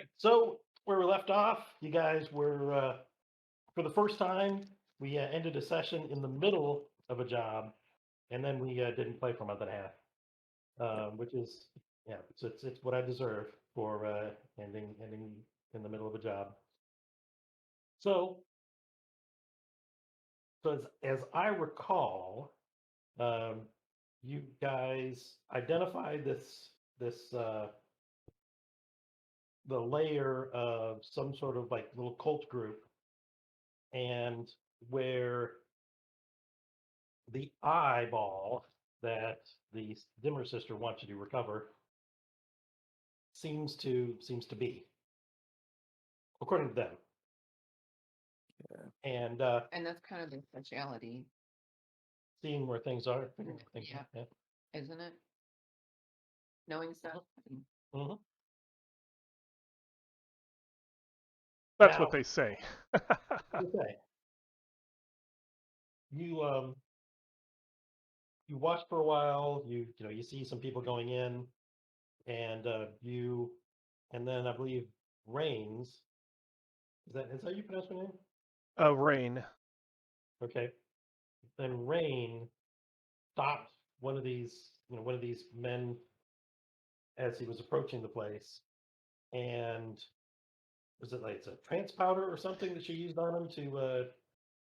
right. So where we left off, you guys were for the first time we ended a session in the middle of a job, and then we didn't play for a month and a half, which is it's what I deserve for ending in the middle of a job. So as I recall, um, you guys identified this the layer of some sort of like little cult group, and where the eyeball that the dimmer sister wants you to recover seems to be, according to them. Yeah. And And that's kind of their speciality, seeing where things are, figuring where things Yeah. are. isn't it? Knowing stuff. Yeah. Hmm. That's Now, what they say. okay, you you watch for a while. You see some people going in, and and then I believe Rains. Is that how you pronounce your name? Rain. Okay. Then Rain stopped one of these men as he was approaching the place, and was it like it's a trance powder or something that she used on him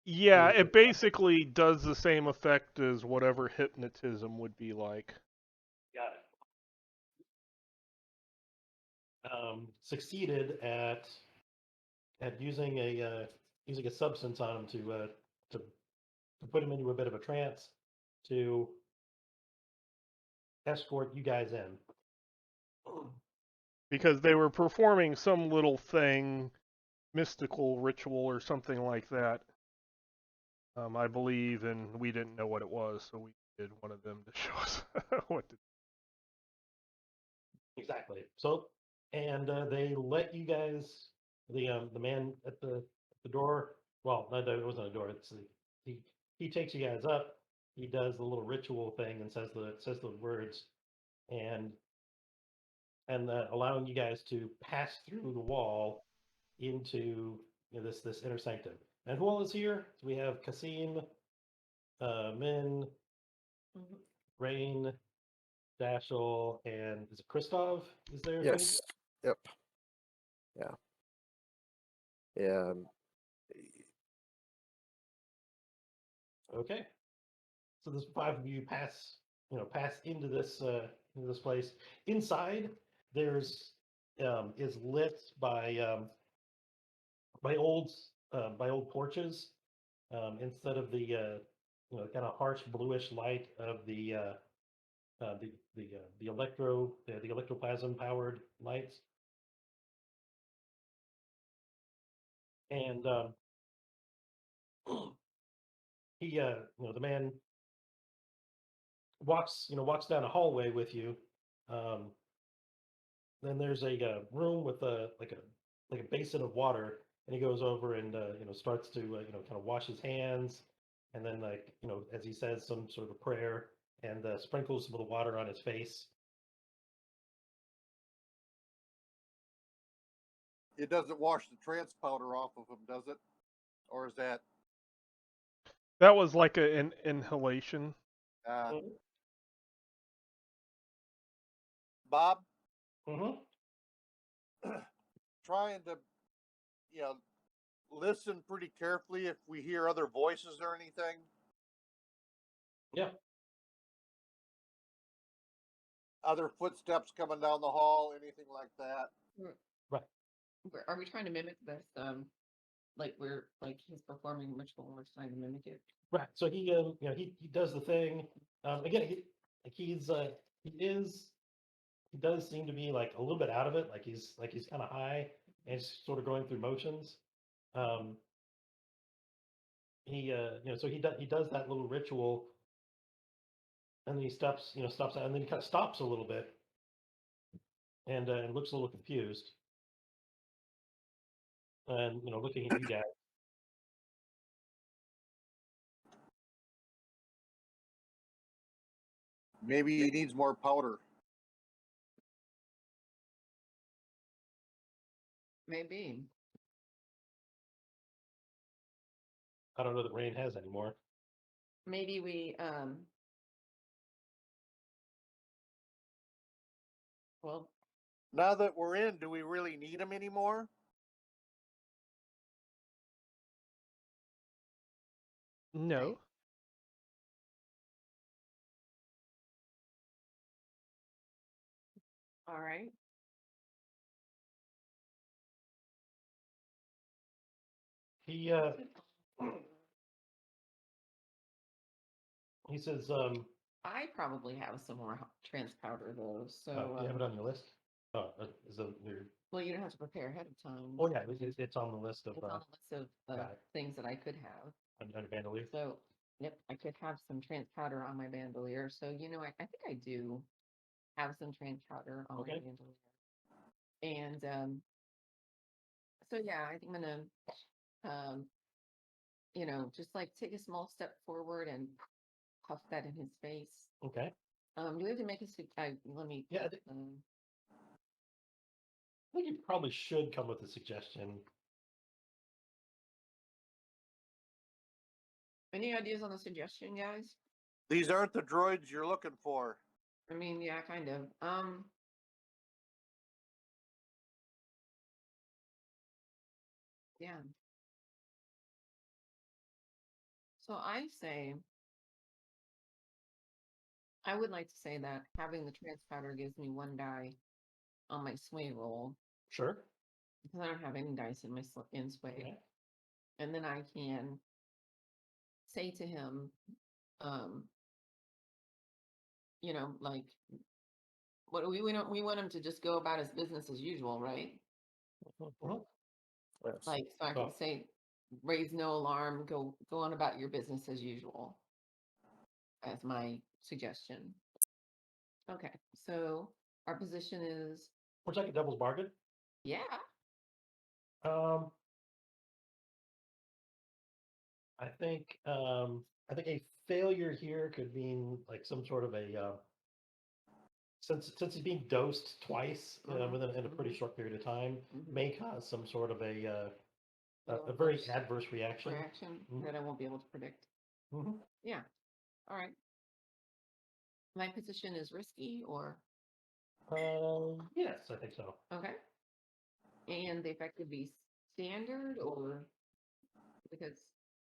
Yeah, to it basically does the same effect as whatever hypnotism would be like. got it. Succeeded at using a substance on him to put him into a bit of a trance to escort you guys in. Because they were performing some little thing, mystical ritual or something like that. I believe, and we didn't know what it was, so we did one of them to show us what to do. Exactly. So, and they let you guys, the man at the door. Well, no, it wasn't a door. He he takes you guys up. He does the little ritual thing and says the words, and allowing you guys to pass through the wall into this inner sanctum. And who all is here? So we have Kasim, Min, Mhm. Rain, Dashel, and is it Christov? Is there? Yes. Yep. Yeah. Yeah. Okay. So there's five of you pass into this place. Inside, there's is lit by old torches, instead of the kind of harsh bluish light of the electroplasm powered lights. And the man walks down a hallway with you. Um, then there's a room with a basin of water, and he goes over and starts to kind of wash his hands, and then as he says some sort of a prayer, and sprinkles some of the water on his face. It doesn't wash the trance powder off of him, does it? Or is that That was like an inhalation. Mhm. Bob Mhm. trying to, you know, listen pretty carefully if we hear other voices or anything? Yeah. Other footsteps coming down the hall, anything like that? Right. Are we trying to mimic this? Like he's performing ritual and we're trying to mimic it. Right. So he does the thing. Again, he does seem to be like a little bit out of it, like he's kind of high and he's sort of going through motions. Um, so he does that little ritual, and then he stops out, and then he kind of stops a little bit, and looks a little confused, and looking at you guys. Maybe he needs more powder. Maybe. I don't know that Rain has anymore. Maybe we well, Now that we're in, do we really need them anymore? No. all right. He he says, I probably have some more trans powder though, so you have it on your list. Oh, is it your? well, you don't have to prepare ahead of time. Oh yeah, it's on the list of It's on the list of got it. things that I could have. Under bandolier. So, yep, I could have some trans powder on my bandolier. So, you know, I think I do have some trans powder on Okay. my bandolier. And so yeah, I think I'm gonna you know, just like take a small step forward and puff that in his face. Okay. Do we have to make a let me Yeah, I think you probably should come with a suggestion. any ideas on the suggestion, guys? These aren't the droids you're looking for. I mean, yeah, kind of. Yeah. So I would like to say that having the trans powder gives me one die on my sway roll Sure. because I don't have any dice in my sway, Okay. and then I can say to him, you know, like, what do we want him to just go about his business as usual, right? Mhm. Yes. Like, so I Oh. can say, raise no alarm, go on about your business as usual, as my suggestion. Okay, so our position is, Looks like a devil's bargain. yeah, I think a failure here could mean like some sort of a since he's being dosed twice in a pretty short period of time, may cause some sort of a very Adverse adverse reaction. that I won't be able to predict. Mhm. Yeah, all right. My position is risky, or Yes, I think so. okay, and the effect would be standard, or because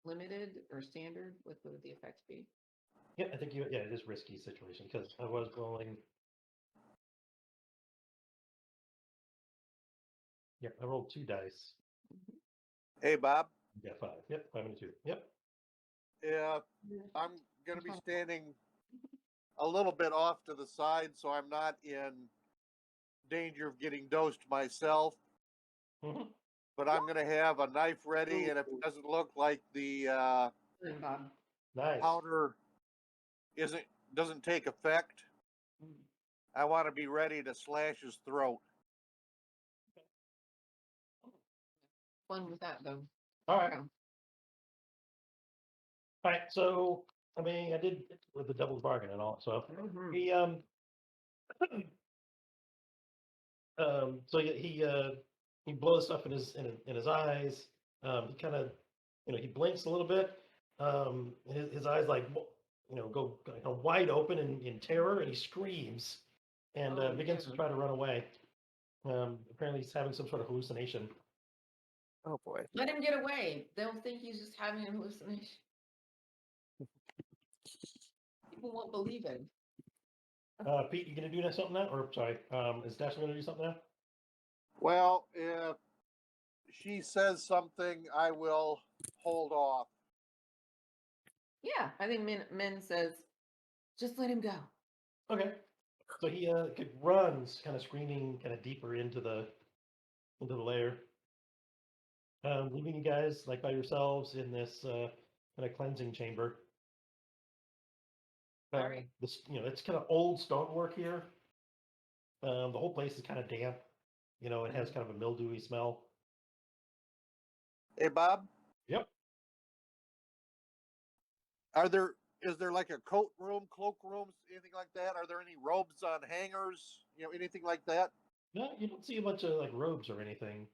limited or standard. What would the effect be? Yeah, I think it is risky situation because I was rolling. Yeah, I rolled 2 dice. Hey, Bob. Yeah, 5. Yep, 5 and a 2. Yep. Yeah, I'm going to be standing a little bit off to the side, so I'm not in danger of getting dosed myself. Mhm. But I'm going to have a knife ready, and if it doesn't look like the Bob. Nice. powder doesn't take effect, I want to be ready to slash his throat. Fun with that though. All right. Okay. All right. So I mean, I did it with the devil's bargain and all. So Mhm. he so he blows stuff in his eyes. He kind of he blinks a little bit. His eyes like go kind of wide open in terror, and he screams and Oh, begins to yeah. try to run away. Apparently, he's having some sort of hallucination. Oh boy. Let him get away. They'll think he's just having a hallucination. People won't believe it. Pete, you gonna do something now? Or sorry, is Dasha gonna do something now? Well, if she says something, I will hold off. Yeah, I think Min says, just let him go. Okay. So he runs, kind of screaming, kind of deeper into the lair, leaving you guys like by yourselves in this kind of cleansing chamber. All right. This it's kind of old stonework here. The whole place is kind of damp. It has kind of a mildewy smell. Hey, Bob, Yep. is there like a coat room, cloak rooms, anything like that? Are there any robes on hangers? Anything like that? No, you don't see a bunch of like robes or anything.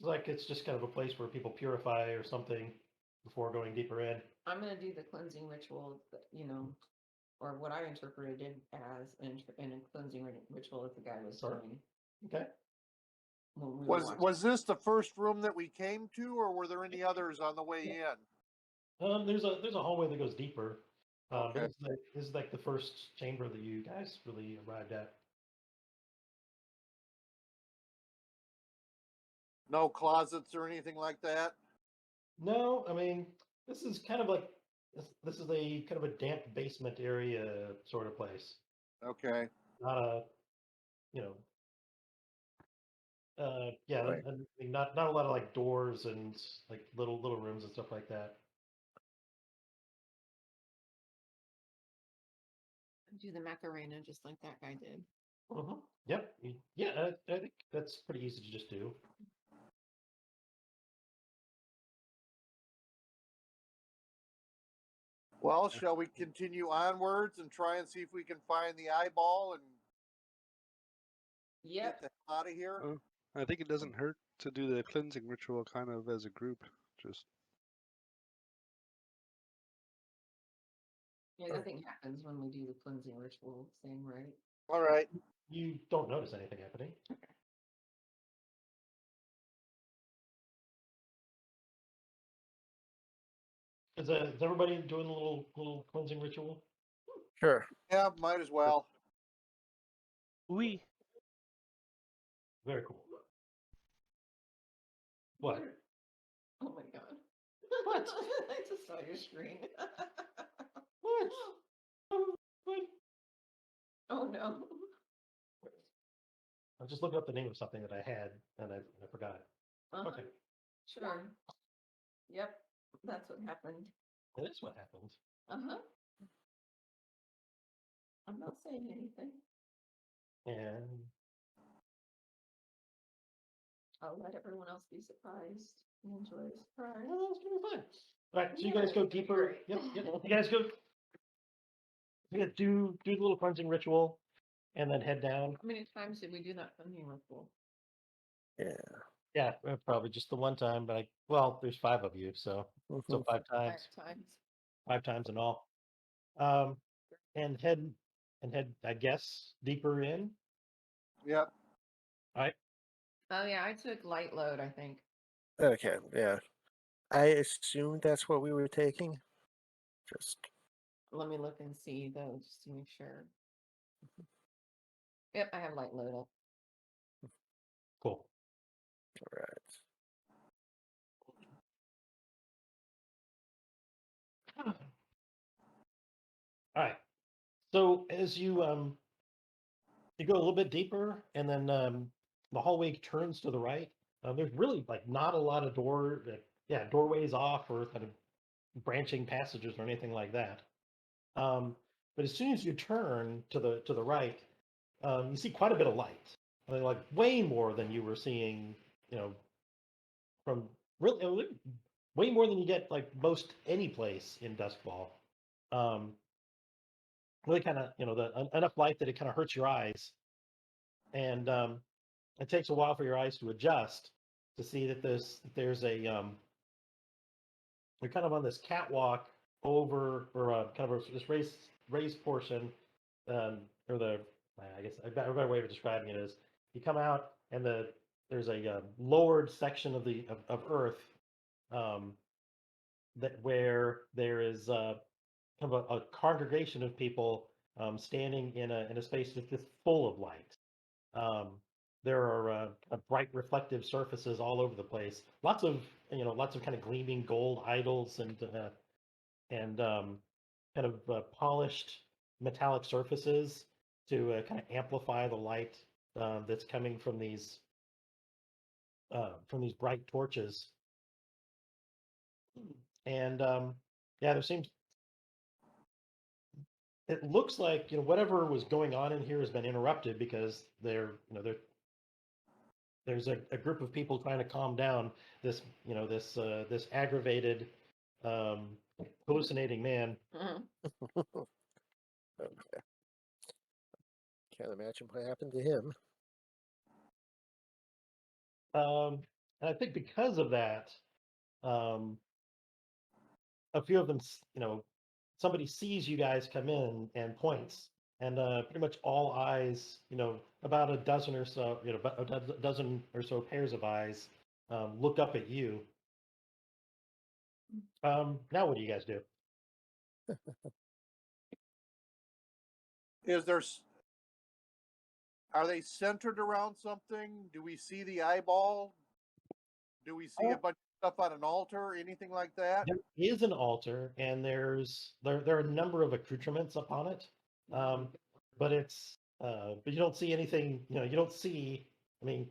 like it's just kind of a place where people purify or something before going deeper in. I'm gonna do the cleansing ritual, or what I interpreted it as a cleansing ritual that the guy was Sure. doing Okay. when we were Was watching. was this the first room that we came to, or were there any others on the way in? There's a hallway that goes deeper. But Okay. this is like the first chamber that you guys really arrived at. No closets or anything like that? No, I mean this is kind of like this is a kind of a damp basement area sort of place. Okay. Not a, you know, yeah, Right. I mean, not a lot of like doors and like little rooms and stuff like that. Do the Macarena just like that guy did. Yep. Yeah, I think that's pretty easy to just do. Well, shall we continue onwards and try and see if we can find the eyeball and Yep. get the hell out of here? Oh, I think it doesn't hurt to do the cleansing ritual kind of as a group. Just Yeah, nothing happens when we do the cleansing ritual thing, right? All right. You don't notice anything happening. Is everybody doing a little cleansing ritual? Sure. Yeah, might as well. We Very cool. What? Oh my god. What? I just saw your screen. What? What? Oh no. I was just looking up the name of something that I had and I forgot. Uh-huh. Okay, Sure. Yep. That's what happened. that is what happened. Uh-huh. I'm not saying anything. And I'll let everyone else be surprised and enjoy the surprise. well, it's gonna be fun. All right, so you Yeah, guys go it's gonna be deeper. great. Yep. You guys go. You guys do the little cleansing ritual, and then head down. How many times did we do that cleansing ritual? Yeah. Yeah, probably just the one time. But there's 5 of you, so Mhm. 5 5 times, times. 5 times in all. And head, I guess, deeper in. Yep. All right. Oh yeah, I took light load, I think. Okay. Yeah. I assumed that's what we were taking. Just Let me look and see though, just to make sure. Yep, I have light load up. Cool. all right. All right. So as you go a little bit deeper, and then the hallway turns to the right. There's really like not a lot of doorways off or kind of branching passages or anything like that. But as soon as you turn to the right, you see quite a bit of light. I mean, like way more than you were seeing, from really way more than you get like most any place in Duskfall. Really kind of enough light that it kind of hurts your eyes, and it takes a while for your eyes to adjust to see that there's a you're kind of on this catwalk over or kind of this raised portion, or I guess a better way of describing it is you come out and there's a lowered section of Earth, that where there is kind of a congregation of people standing in a space that's just full of light. Um, there are bright reflective surfaces all over the place. Lots of kind of gleaming gold idols and kind of polished metallic surfaces to kind of amplify the light that's coming from these bright torches. And yeah, it looks like whatever was going on in here has been interrupted because there's a group of people trying to calm down this this aggravated um, hallucinating man. Mhm. Okay. Can't imagine what happened to him. Um, And I think because of that, a few of them, somebody sees you guys come in and points, and pretty much all eyes, about a dozen or so, about a dozen or so pairs of eyes look up at you. Now what do you guys do? Is there? Are they centered around something? Do we see the eyeball? Do we see a bunch of stuff on an altar? Anything like that? There is an altar, and there are a number of accoutrements upon it, but but you don't see anything. You don't see. I mean,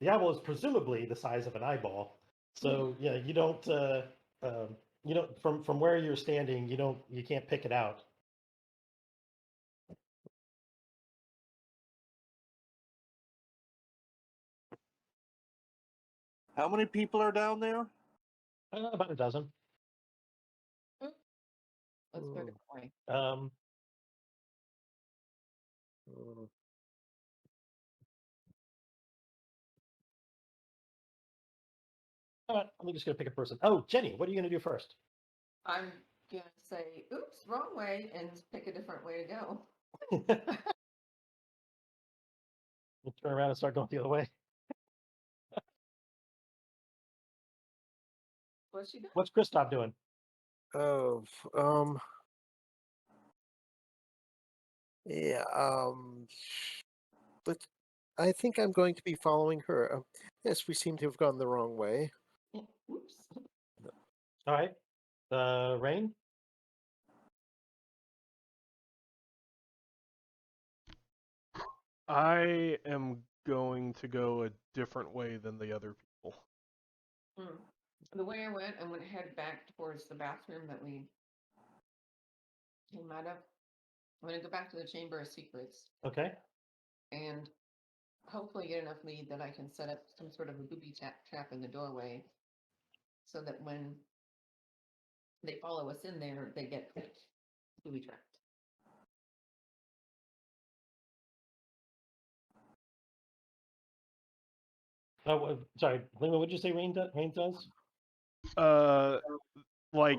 the eyeball is presumably the size of an eyeball, so yeah, you don't. From where you're standing, you can't pick it out. How many people are down there? About a dozen. Let's put it away. Um, Mm. all right, I'm just gonna pick a person. Oh, Jenny, what are you gonna do first? I'm gonna say, oops, wrong way, and pick a different way to go. You turn around and start going the other way. What's she doing? What's Kristoff doing? Oh, yeah. But I think I'm going to be following her. Yes, we seem to have gone the wrong way. Oops. All right, Rain. I am going to go a different way than the other people. The way I went head back towards the bathroom that we came out of. I'm gonna go back to the Chamber of Secrets Okay. and hopefully get enough lead that I can set up some sort of a booby trap in the doorway, so that when they follow us in there, they get booby trapped. Oh, sorry, Lima. What did you say? Rain does? Like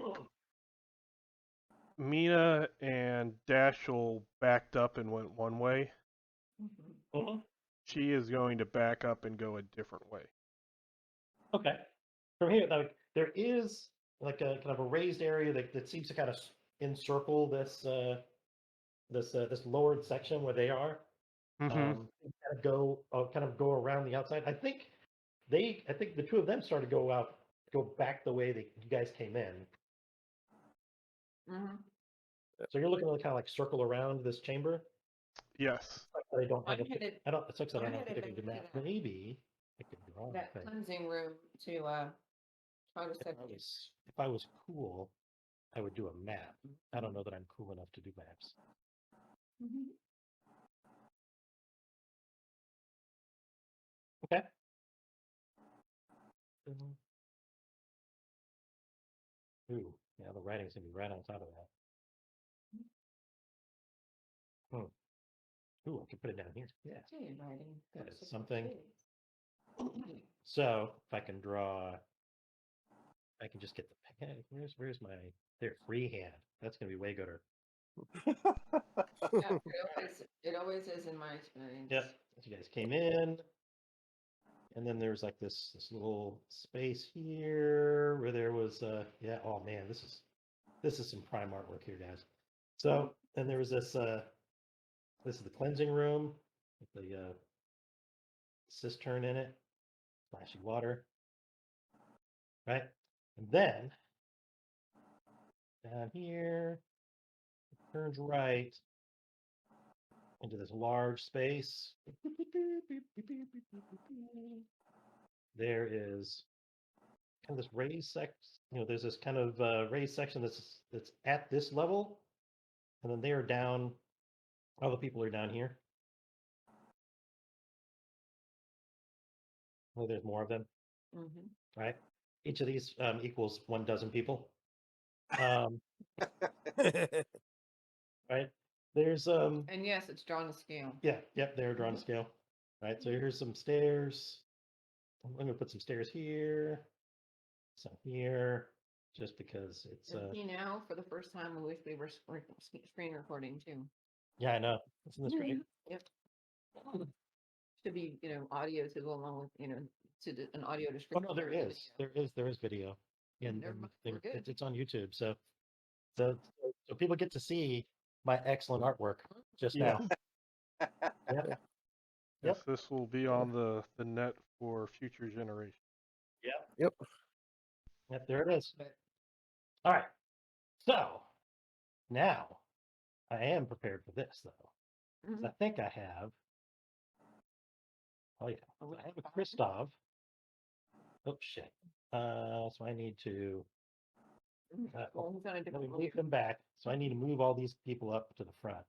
Mina and Dashel backed up and went one way. Mm-hmm. She is going to back up and go a different way. Okay. From here, there is like a kind of a raised area that seems to kind of encircle this this lowered section where they are. Mm-hmm. Kind of go around the outside. I think the two of them started to go back the way that you guys came in. Mm-hmm. So you're looking to kind of like circle around this chamber. Yes. But I don't have I'm headed- I don't. It sucks that I I'm don't have a headed particular back map. to Maybe I could draw That a thing. cleansing room to try to set If I was cool, I would do a map. I don't know that I'm cool enough to do maps. Okay. Ooh, yeah, the writing's gonna be right on top of that. Ooh, I can put it down here. Yeah. writing. That That's is so something. big. So if I can draw, I can just get the pen. Where's my freehand? That's gonna be way gooder. Yeah, it always is in my experience. Yep. So you guys came in, and then there's like this little space here where there was yeah. Oh man, this is some prime artwork here, guys. So then there was this this is the cleansing room with the cistern in it, splashing water, right? And then down here, it turns right into this large space. There is kind of this raised there's this kind of raised section that's at this level, and then they are down. All the people are down here. Well, there's more of them, right? Each of these equals 12 people. Right? There's And yes, it's drawn to scale. yeah, yep, they're drawn to scale. Right. So here's some stairs I'm gonna put some stairs here, some here, just because it's And see now, for the first time, I wish we were screen recording too. yeah, I know. It's in the screen. Yep. Should be, audio to go along with, an audio Oh description. no, there of the is. There is video. And, Never and mind, we're good. it's on YouTube. So people get to see my excellent artwork just Yeah. now. Yep. Yes, Yep. this will be on the net for future generations. Yep. Yep, there it is. But All right. So now I am prepared for this though. 'Cause I think I have. Oh yeah. I have a Christov. Oh shit. So I need to well, he's on a let me different move them back. So I need to move all these people up to the front.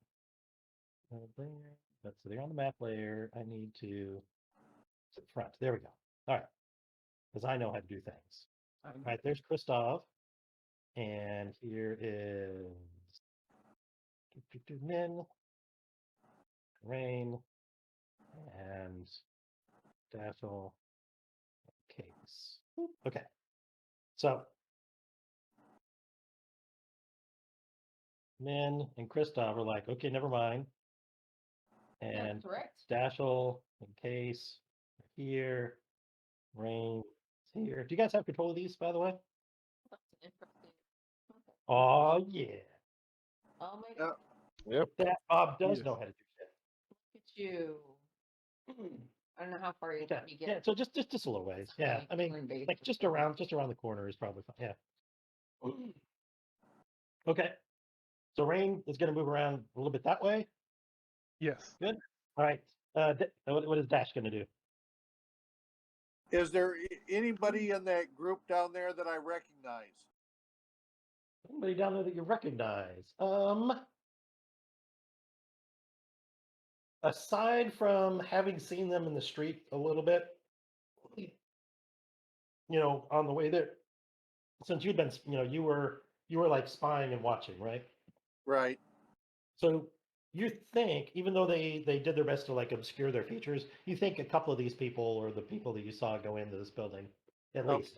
There. That's they're on the map layer. I need to the front. There we go. All right. Because I know how to do things. All right, there's Christov. And here is Min, Rain, and Dazzle, Case. Okay. So Min and Christoph are like, okay, never mind. And correct. Dashel and Case are here. Rain is here. Do you guys have control of these, by the way? That's interesting. Okay. Oh yeah. Oh my Yeah. God. Yep. That Bob does Yes. know how to do shit. Look at you. I don't know how far you Okay. you get. Yeah, so just a little ways. Yeah. Like I mean, turn-based like or just something. around the corner is probably fine. Yeah. Okay. So Rain is going to move around a little bit that way. Yes. Good. All right. What is Dash going to do? Is there anybody in that group down there that I recognize? Anybody down there that you recognize? Aside from having seen them in the street a little bit, on the way there, since you'd been, you were like spying and watching, right? Right. So you think, even though they did their best to like obscure their features, you think a couple of these people are the people that you saw go into this building, at Okay. least.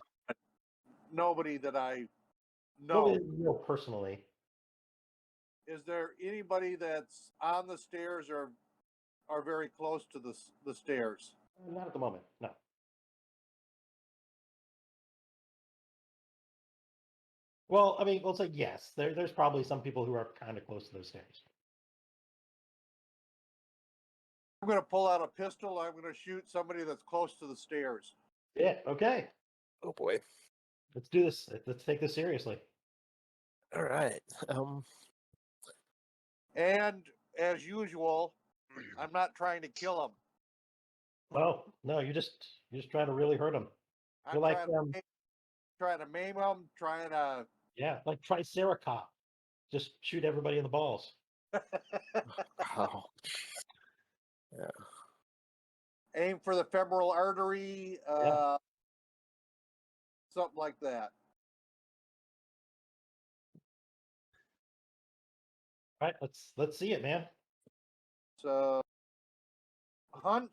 Nobody that I Nobody know. that you know personally. Is there anybody that's on the stairs or are very close to the stairs? Not at the moment, no. Well, I mean, we'll say yes. There's probably some people who are kind of close to those stairs. I'm going to pull out a pistol. I'm going to shoot somebody that's close to the stairs. Yeah, okay. Oh boy. Let's do this. Let's take this seriously. All right. And as usual, I'm not trying to kill them. Oh, no, you're just trying to really hurt them. I'm You're like, trying to maim them, trying to yeah, like Triceracop. Just shoot everybody in the balls. Oh. Yeah. aim for the femoral artery, Yeah. something like that. All right, let's see it, man. So, hunt.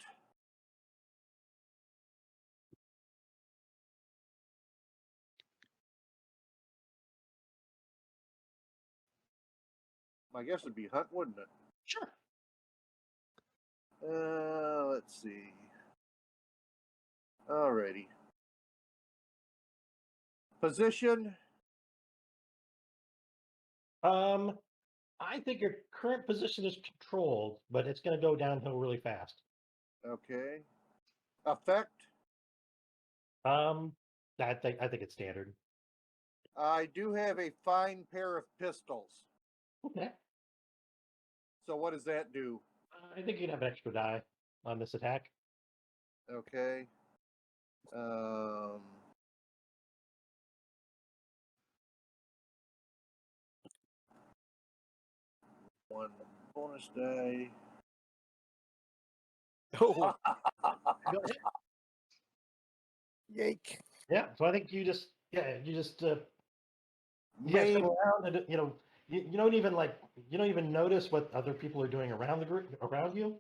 I guess it'd be hunt, wouldn't it? Sure. Let's see. Alrighty. Position. I think your current position is controlled, but it's going to go downhill really fast. Okay. Effect. I think it's standard. I do have a fine pair of pistols. Okay. So what does that do? I think you'd have an extra die on this attack. Okay. One bonus die. Oh, Go ahead. yake. Yeah. So I think you just you guys Maim. come around and you don't even notice what other people are doing around the group around you.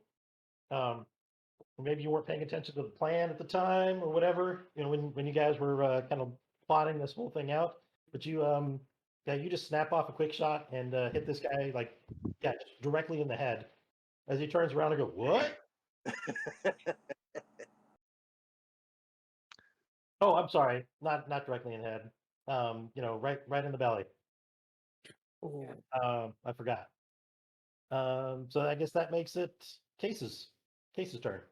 maybe you weren't paying attention to the plan at the time or whatever. You know, when you guys were kind of plotting this whole thing out, but you just snap off a quick shot and hit this guy like just directly in the head. As he turns around and go, "What?" Oh, I'm sorry, not directly in the head. Right in the belly. I forgot. So I guess that makes it Case's turn.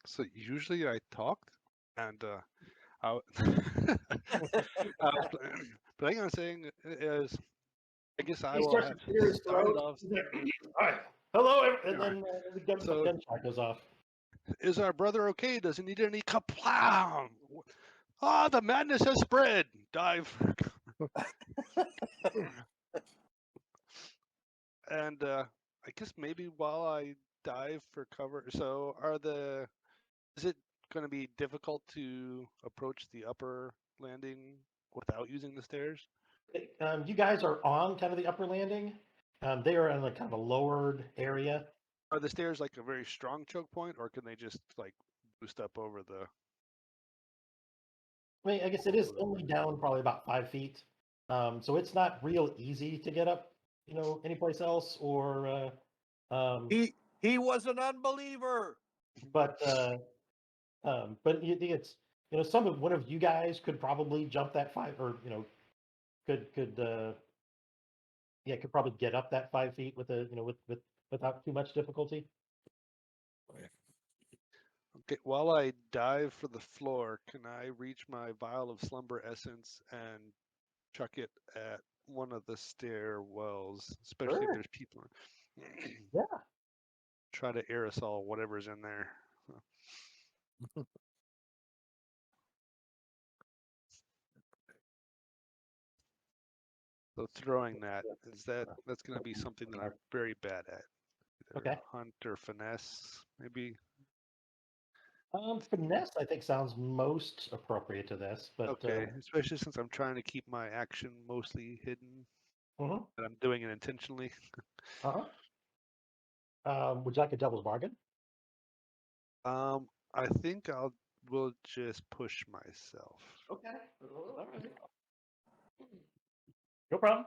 So usually I talked, and I was planning on saying is, I guess I He will starts have to clear his started throat. off. He's like, "All right, hello," and Yeah. then the So- gunshot goes off. Is our brother okay? Does he need any kaplam? Ah, the madness has spread. Dive. And I guess maybe while I dive for cover, so is it going to be difficult to approach the upper landing without using the stairs? You guys are on kind of the upper landing. They are in a kind of a lowered area. Are the stairs like a very strong choke point, or can they just like boost up over the? I mean, I guess it is only down probably about 5 feet, so it's not real easy to get up, anyplace else. Or, He was an unbeliever. but it's one of you guys could probably jump that 5, or could probably get up that 5 feet without too much difficulty. Okay, while I dive for the floor, can I reach my vial of slumber essence and chuck it at one of the stairwells, especially if Sure. there's people? Yeah. Try to aerosol whatever's in there. So throwing that's going to be something that I'm very bad at. Either Okay. Hunt or finesse, maybe. Finesse, I think, sounds most appropriate to this, but Okay, especially since I'm trying to keep my action mostly hidden, mhm. and I'm doing it intentionally. Uh-huh. Would you like a devil's bargain? I think will just push myself. Okay. All right. No problem.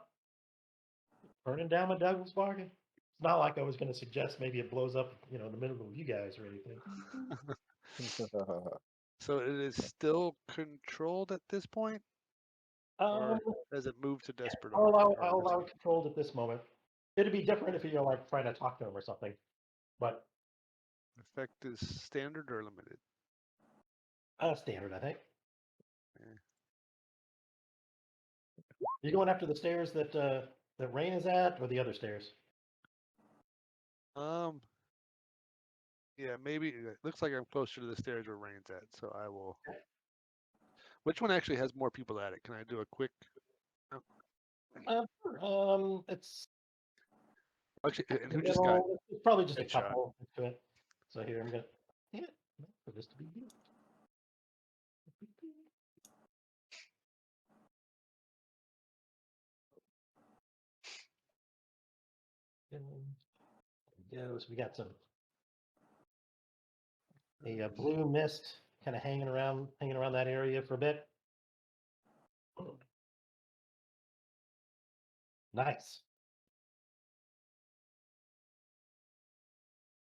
Burning down my devil's bargain. It's not like I was going to suggest maybe it blows up, in the middle of you guys or anything. So it is still controlled at this point, or Um, has it moved to desperate? I'll allow or it controlled at this moment. It'd be different if you're like trying to talk to him or something, but effect is standard or limited? standard, I think. Yeah. You going after the stairs that Rain is at, or the other stairs? Yeah, maybe it looks like I'm closer to the stairs where Rain's at, so I will. Which one actually has more people at it? Can I do a quick? Sure. It's Actually, and who just got? it's probably just a headshot? couple to it. So here I'm gonna for this to be good. So we got a blue mist kind of hanging around that area for a bit. Nice.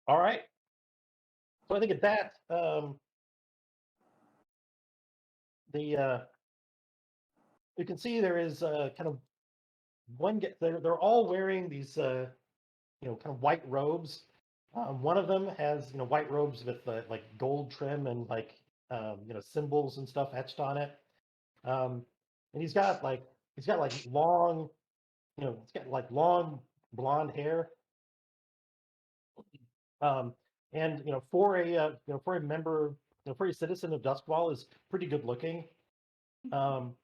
All right. So I think at that, you can see there is kind of they're all wearing these kind of white robes. One of them has white robes with like gold trim and like symbols and stuff etched on it. And he's got like long, he's got like long blonde hair. And for a member, for a citizen of Duskwall, is pretty good looking. And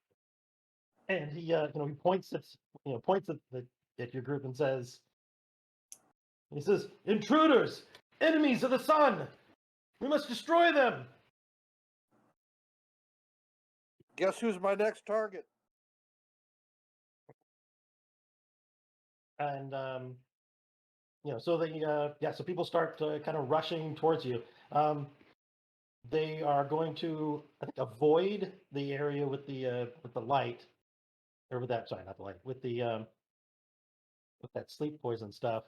he he points at your group and says, "Intruders, enemies of the sun, we must destroy them." Guess who's my next target? And so so people start kind of rushing towards you. They are going to, I think, avoid the area with the light, or with that. Sorry, not the light. With that sleep poison stuff,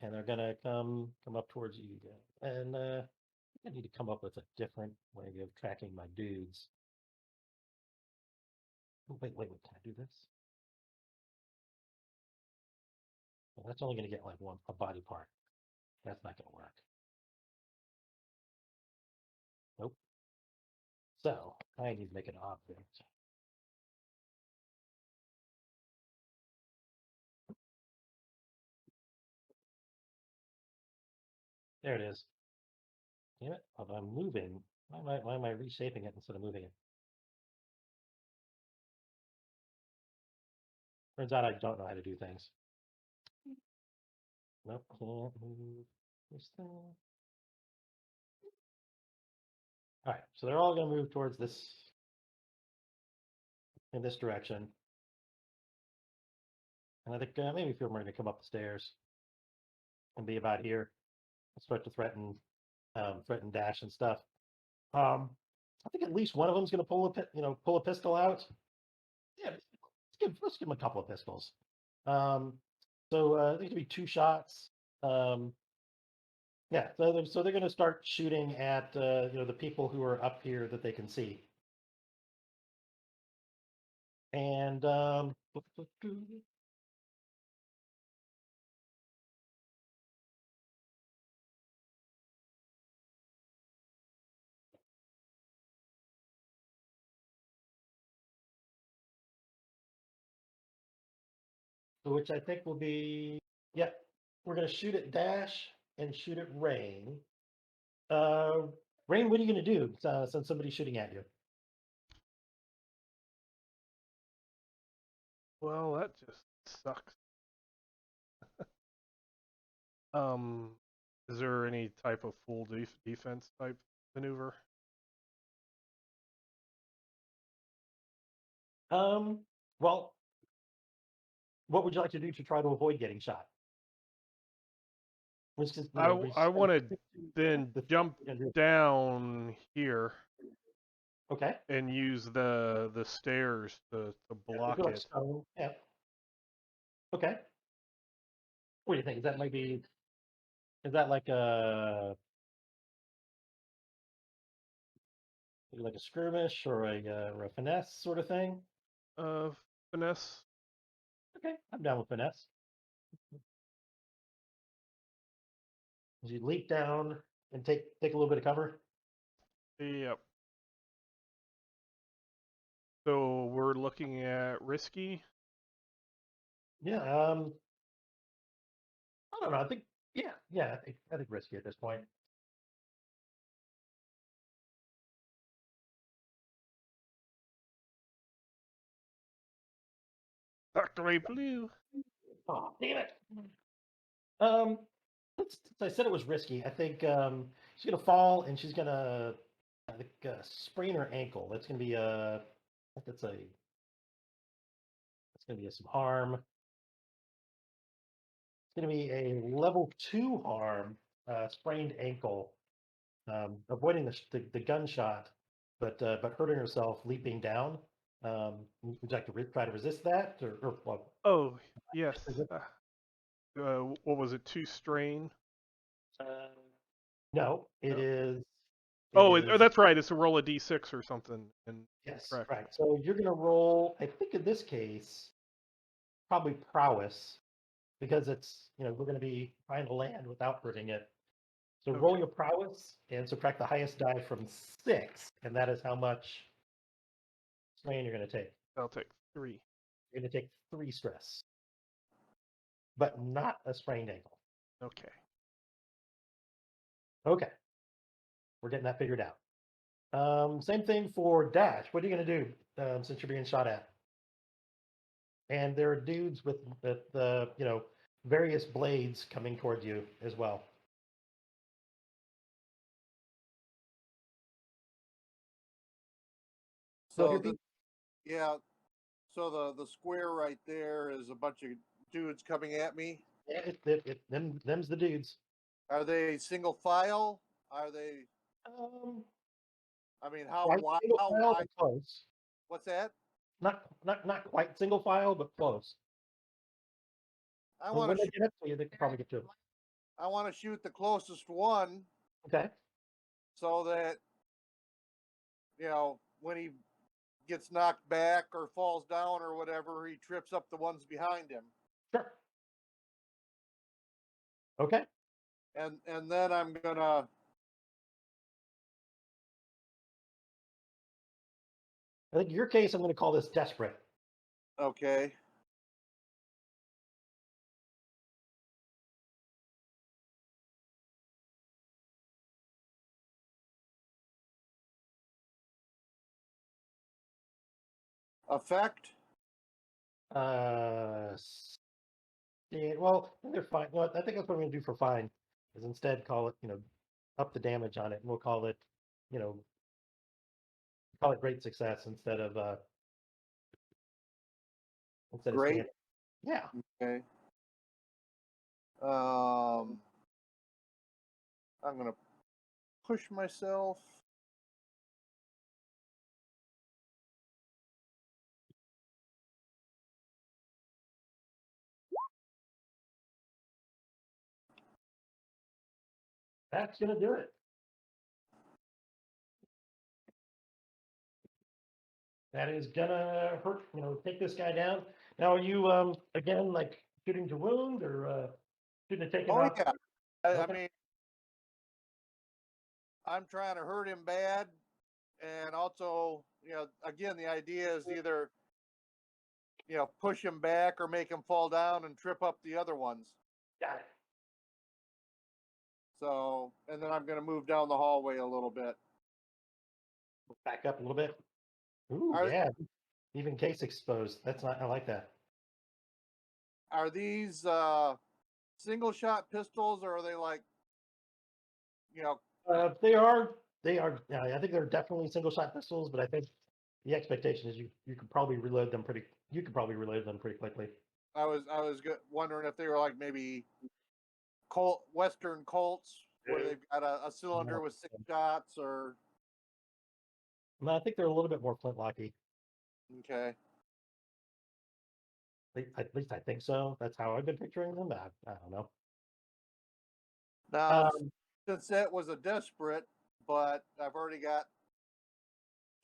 and they're gonna come up towards you again. And I need to come up with a different way of tracking my dudes. Oh, wait. Can I do this? Well, that's only gonna get like a body part. That's not gonna work. Nope. So I need to make an object. There it is. Damn it. If I'm moving, why am I reshaping it instead of moving it? Turns out I don't know how to do things. Nope, can't move this thing. All right, so they're all going to move towards this, in this direction. And I think maybe a few of them are going to come up the stairs and be about here and start to threaten Dash and stuff. I think at least one of them is going to pull a pistol out. Yeah, let's give them a couple of pistols. So there's going to be 2 shots. Yeah, so they're going to start shooting at the people who are up here that they can see. And which I think will be, yep, we're going to shoot at Dash and shoot at Rain. Rain, what are you going to do since somebody's shooting at you? Well, that just sucks. Is there any type of full defense type maneuver? Well, what would you like to do to try to avoid getting shot? I want to then jump down here. Okay. And use the stairs to block like it. stone. Yeah. Okay. What do you think? Is that like a skirmish or a finesse sort of thing? Finesse. Okay, I'm down with finesse. As you leap down and take a little bit of cover. Yep. So we're looking at risky. Yeah. I don't know. I think. Yeah. I think risky at this point. Factory blue. Oh, damn it. Since I said it was risky, I think she's gonna fall and she's gonna, I think, sprain her ankle. That's gonna be I think that's gonna be some harm. It's gonna be a level 2 harm, sprained ankle, avoiding the gunshot, but hurting herself leaping down. Would you like to try to resist that, or well? Oh yes. What was it? 2 strain. No, it is. That's right. It's a roll of d6 or something. And Yes, correct. right. So you're going to roll, I think in this case, probably prowess, because it's, we're going to be trying to land without hurting it. So roll your prowess and subtract the highest die from 6, and that is how much strain you're going to take. I'll take 3. You're going to take 3 stress, but not a sprained ankle. Okay. Okay. We're getting that figured out. Same thing for Dash. What are you going to do since you're being shot at? And there are dudes with various blades coming towards you as well. So so the square right there is a bunch of dudes coming at me. Them's the dudes. Are they single file? Are they? Um, I mean, how quite wide? single How file, wide? but close. What's that? Not quite single file, but close. I Well, want when to. they get up to you, they can probably get to it. I want to shoot the closest one Okay. so that when he gets knocked back or falls down or whatever, he trips up the ones behind him. Sure. Okay. And then I'm gonna. I think in your case, I'm going to call this desperate. Okay. Effect. Yeah, well, they're fine. Well, I think that's what I'm going to do for fine. Is instead call it, up the damage on it, and we'll call it, call it great success instead of Great. standard. Yeah. Okay. I'm gonna push myself. That's going to do it. That is gonna hurt, take this guy down. Now, are you again like shooting to wound or shooting to take him Oh out? yeah. I Okay. mean, I'm trying to hurt him bad, and also, again, the idea is either, push him back or make him fall down and trip up the other ones. Got it. So, and then I'm going to move down the hallway a little bit. Back up a little bit. Ooh, Are- yeah. Even case exposed. That's not. I like that. Are these single shot pistols, or are they like, They are. They are. Yeah, I think they're definitely single shot pistols, but I think the expectation is you could probably reload them pretty. You could probably reload them pretty quickly. I was wondering if they were like maybe Western Colts, where they've got a cylinder with 6 shots, or No, I think they're a little bit more flintlocky. okay. At least I think so. That's how I've been picturing them. I don't know. Now, since that was a desperate, but I've already got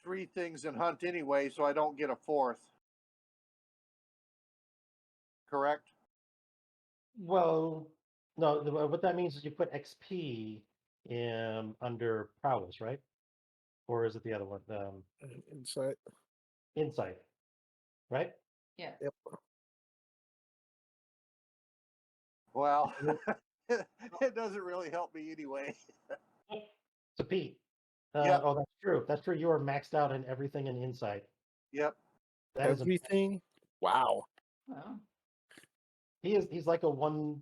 3 things in hunt anyway, so I don't get a 4th. Correct? Well, no. What that means is you put XP in under prowess, right? Or is it the other one? Insight. Insight, right? Yeah. Yep. Well, it doesn't really help me anyway. So Pete. Yep. Oh, that's true. That's true. You are maxed out in everything in Insight. Yep. That is Everything. Wow. Wow. he's like a one.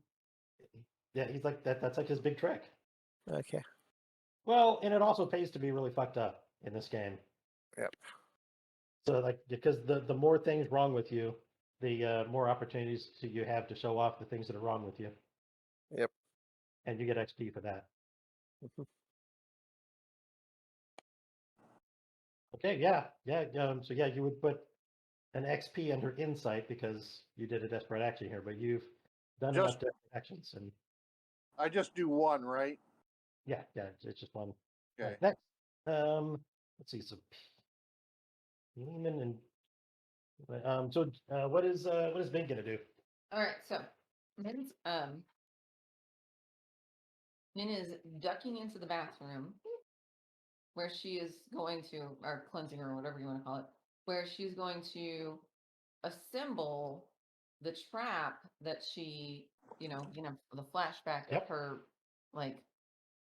Yeah, he's like that. That's like his big trick. Okay. Well, and it also pays to be really fucked up in this game. Yep. So like because the more things wrong with you, the more opportunities you have to show off the things that are wrong with you. Yep. And you get XP for that. Mhm. Okay, yeah. So yeah, you would put an XP under Insight because you did a desperate action here, but you've done enough Just- desperate actions, and I just do 1, right? yeah, it's just one. Okay. Right, next, let's see, so Lehman and what is Bing gonna do? All right, so Min is ducking into the bathroom where she is going to, or cleansing or whatever you want to call it, where she's going to assemble the trap that she, the flashback Yep. of her like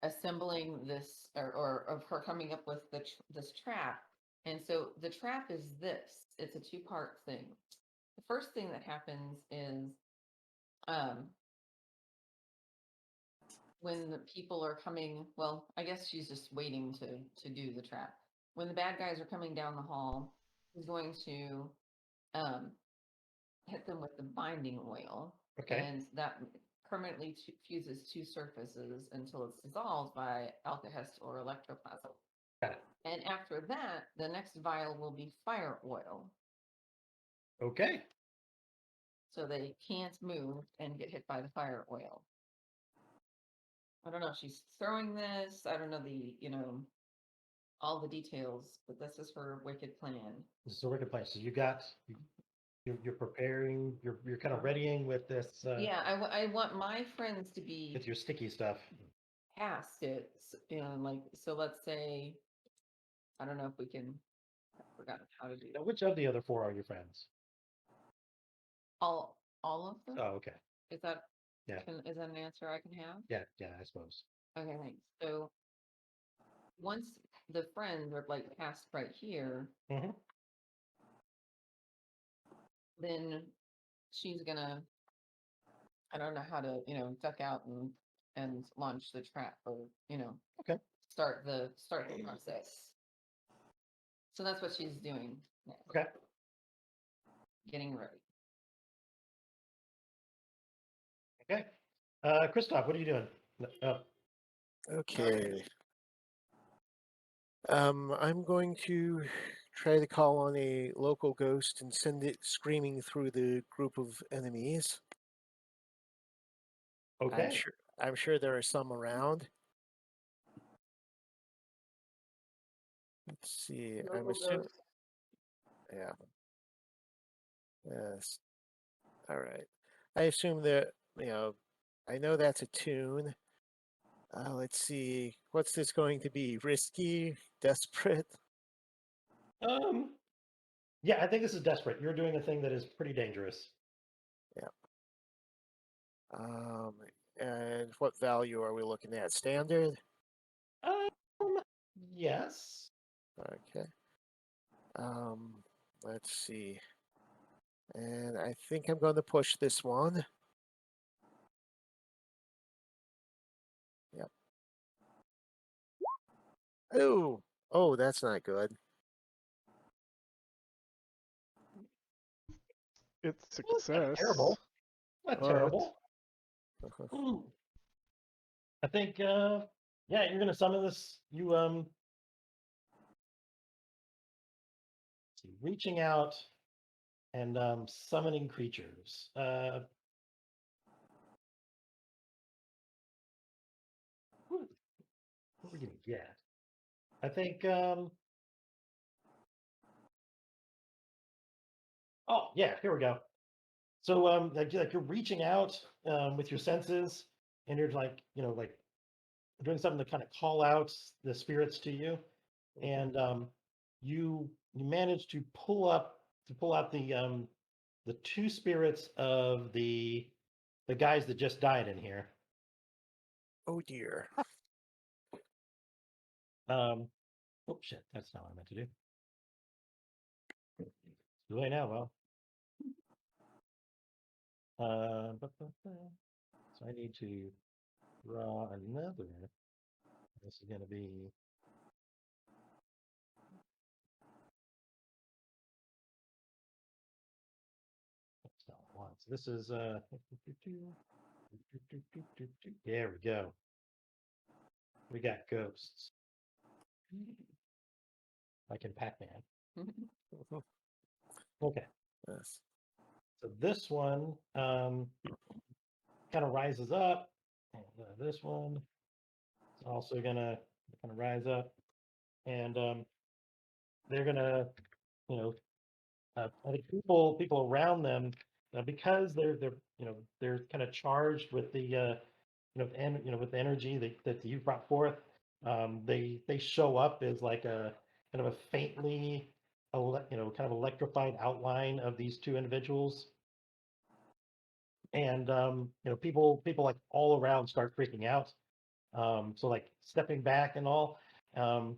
assembling this or of her coming up with this trap. And so the trap is this. It's a 2-part thing. The first thing that happens is when the people are coming, well, I guess she's just waiting to do the trap. When the bad guys are coming down the hall, he's going to hit them with the binding oil. Okay. And that permanently fuses two surfaces until it's dissolved by alkahest or electroplasm. Got it. And after that, the next vial will be fire oil. Okay. So they can't move and get hit by the fire oil. I don't know if she's throwing this. I don't know all the details, but this is her wicked plan. This is a wicked plan. So you're preparing. You're kind of readying with this. Yeah, I want my friends to be With your sticky stuff. past it. So let's say, I don't know if we can. I forgot how to do Now, which of the other 4 are your friends? all of them. Oh, okay. Is that Yeah. Is that an answer I can have? Yeah, I suppose. Okay, thanks. So once the friends are like passed right here, Mhm. then she's gonna, I don't know how to, duck out and launch the trap or, Okay. start the process. So that's what she's doing next. Okay. Getting ready. Okay. Christoph, what are you doing? Okay. I'm going to try to call on a local ghost and send it screaming through the group of enemies. Okay. I'm sure there are some around. Let's see. I'm Local assuming. ghost. Yeah. Yes. All right. I assume that, I know that's a tune. Let's see. What's this going to be? Risky? Desperate? Yeah, I think this is desperate. You're doing a thing that is pretty dangerous. And what value are we looking at? Standard? Yes. Okay. Let's see. And I think I'm going to push this one. Yep. Oh, that's not good. It's Well, it's not success. terrible. Not Oh, terrible. Ooh. I think, yeah, you're gonna summon this. You reaching out and summoning creatures. What are we gonna get? I think. Oh yeah, here we go. So like you're reaching out with your senses, and you're like like doing something to kind of call out the spirits to you, and you manage to pull out the 2 spirits of the guys that just died in here. Oh dear. Oh shit, that's not what I meant to do. Too late now. Well, so I need to draw another. This is going to be. That's not what I want. So this is there we go. We got ghosts. Like in Pac-Man. Okay. Yes. So this one kind of rises up. And this one is also gonna kind of rise up. And they're gonna, I think people around them, because they're kind of charged with the with the energy that you brought forth. They show up as like a kind of a faintly kind of electrified outline of these 2 individuals. And people like all around start freaking out. So like stepping back and all. And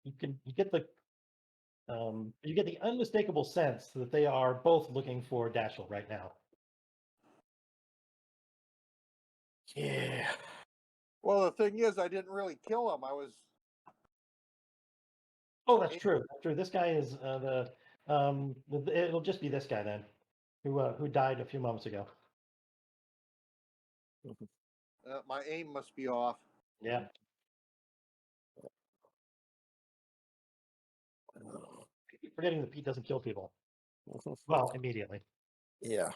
you get the unmistakable sense that they are both looking for Dashiell right now. Yeah. Well, the thing is, I didn't really kill him. I was. Oh, that's true. That's true. This guy is it'll just be this guy then. who died a few moments ago. My aim must be off. Yeah. Keep forgetting that Pete doesn't kill people. Well, immediately. Yeah.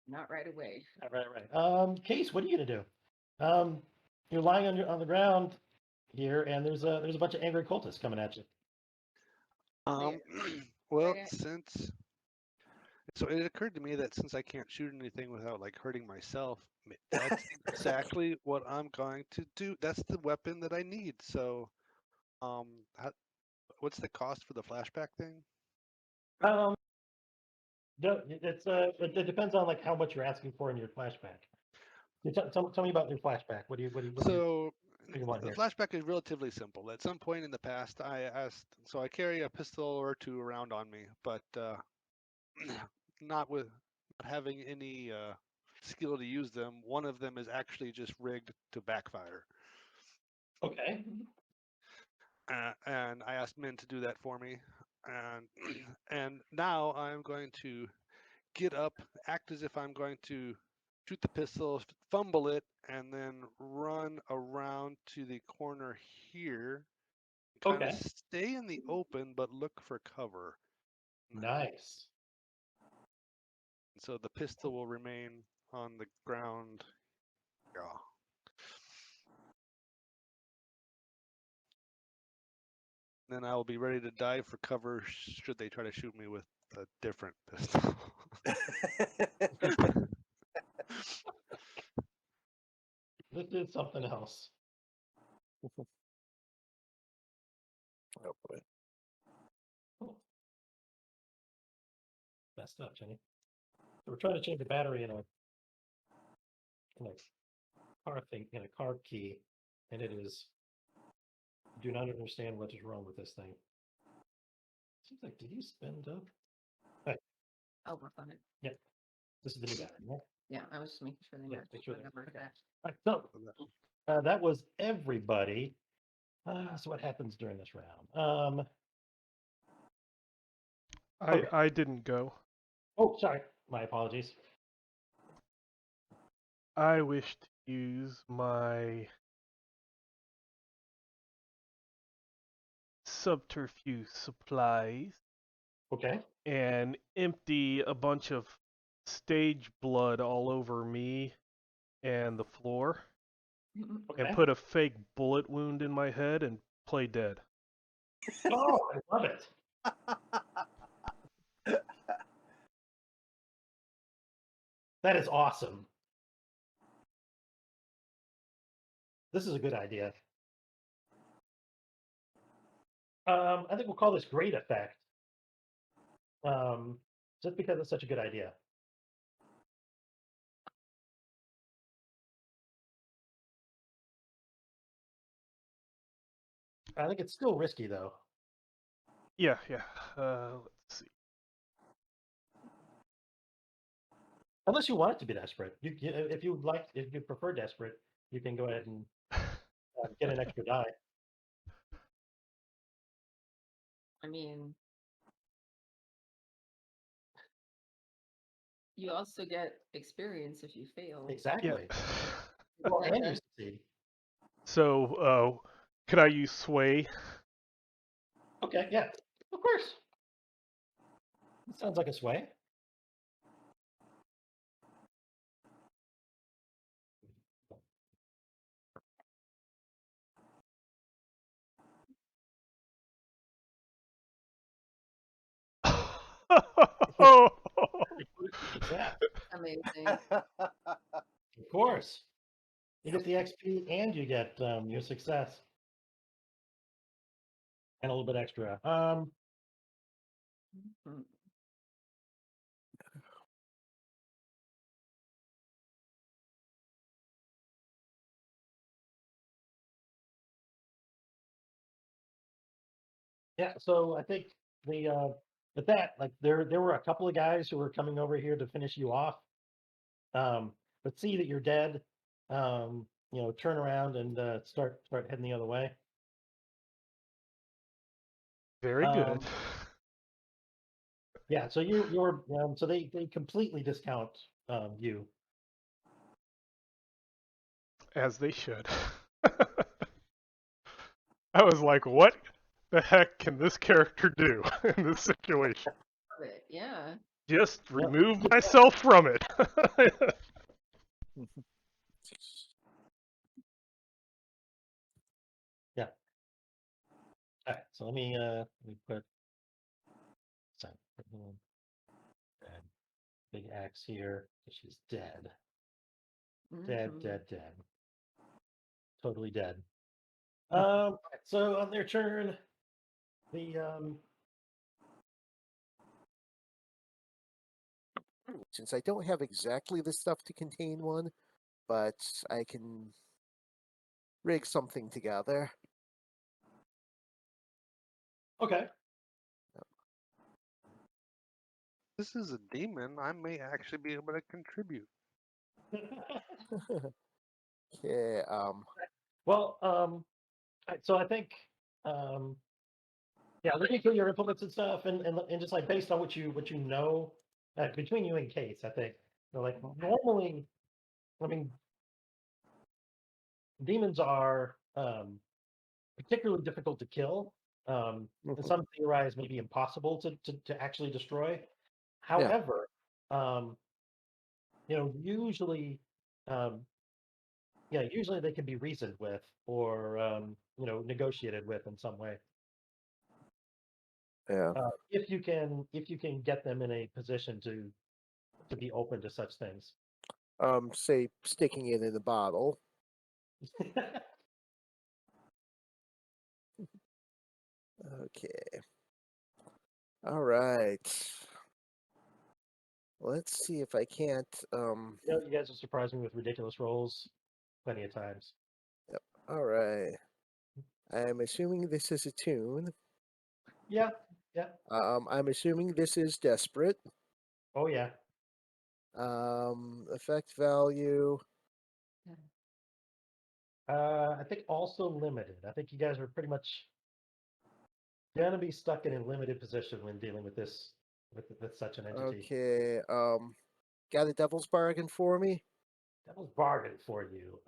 Not right away. Right. Case, what are you gonna do? You're lying on the ground here, and there's a bunch of angry cultists coming at you. Well, Right. so it occurred to me that since I can't shoot anything without like hurting myself, that's exactly what I'm going to do. That's the weapon that I need. So, what's the cost for the flashback thing? No, it depends on like how much you're asking for in your flashback. Tell me about your flashback. What do you So want the here? flashback is relatively simple. At some point in the past, I carry a pistol or two around on me, but not having any skill to use them. One of them is actually just rigged to backfire. Okay. And I asked Min to do that for me, and and now I'm going to get up, act as if I'm going to shoot the pistol, fumble it, and then run around to the corner here. Kind of Okay. stay in the open, but look for cover. Nice. So the pistol will remain on the ground. Yeah. Then I will be ready to dive for cover should they try to shoot me with a different pistol. This is something else. Oh boy. Oh. Messed up, Jenny. So we're trying to change the battery in a car thing, in a car key, and it is. Do not understand what is wrong with this thing. Seems like, did you spend up? I'll work on it. Yep. This is the new battery, right? Yeah, I was just making sure they Yeah, match make sure the they- number okay. that. All right, so that was everybody. So what happens during this round? Okay. I didn't go. Oh, sorry. My apologies. I wish to use my subterfuge supplies Okay. and empty a bunch of stage blood all over me and the floor Okay. and put a fake bullet wound in my head and play dead. Oh, I love it. That is awesome. This is a good idea. I think we'll call this great effect. Just because it's such a good idea. I think it's still risky though. Yeah. Let's see. Unless you want it to be desperate. If you prefer desperate, you can go ahead and get an extra die. I mean, you also get experience if you fail. Exactly. Yeah. Well, and you succeed. So, could I use sway? Okay, yeah, of course. That sounds like a sway. Yeah, Amazing. of course. You get the XP and you get your success. And a little bit extra. Mhm. Yeah, so I think with that, like there were a couple of guys who were coming over here to finish you off. But see that you're dead, turn around and start heading the other way. Very good. Yeah, so you're so they completely discount you. As they should. I was like, what the heck can this character do in this situation? Love it, yeah. Just Yep. remove myself from it. All right, so let me put sorry, put the one dead. Big axe here. She's dead. Dead, Mhm. dead. Totally dead. So on their turn, the Since I don't have exactly the stuff to contain one, but I can rig something together. okay. This is a demon. I may actually be able to contribute. Okay, Well, so I think yeah, looking through your implements and stuff, and just like based on what you know, between you and Case, I think like normally, I mean, demons are particularly difficult to kill. And mhm. some theorize maybe impossible to actually destroy. However, usually, usually they can be reasoned with or negotiated with in some way. Yeah. If you can get them in a position to be open to such things. Say sticking it in a bottle. Okay. All right. Let's see if I can't. You guys have surprised me with ridiculous rolls plenty of times. All right. I'm assuming this is a tune. Yeah. I'm assuming this is desperate. Oh yeah. Effect value. I think also limited. I think you guys are pretty much gonna be stuck in a limited position when dealing with this with such an entity. Okay. Got a devil's bargain for me? Devil's bargain for you.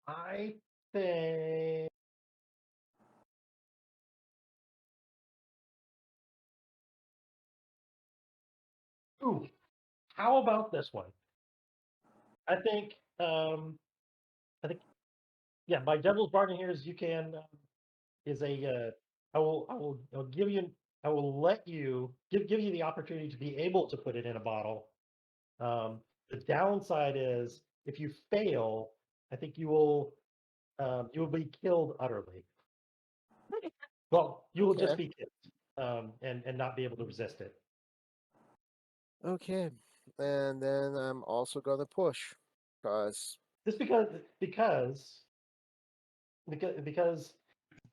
I think. Ooh, how about this one? I think. I think. Yeah, my devil's bargain here is you can is a. I'll give you. I will let you give you the opportunity to be able to put it in a bottle. The downside is if you fail, I think you will be killed utterly. Well, you will just Okay. be killed and not be able to resist it. Okay. And then I'm also gonna push. Cause Just because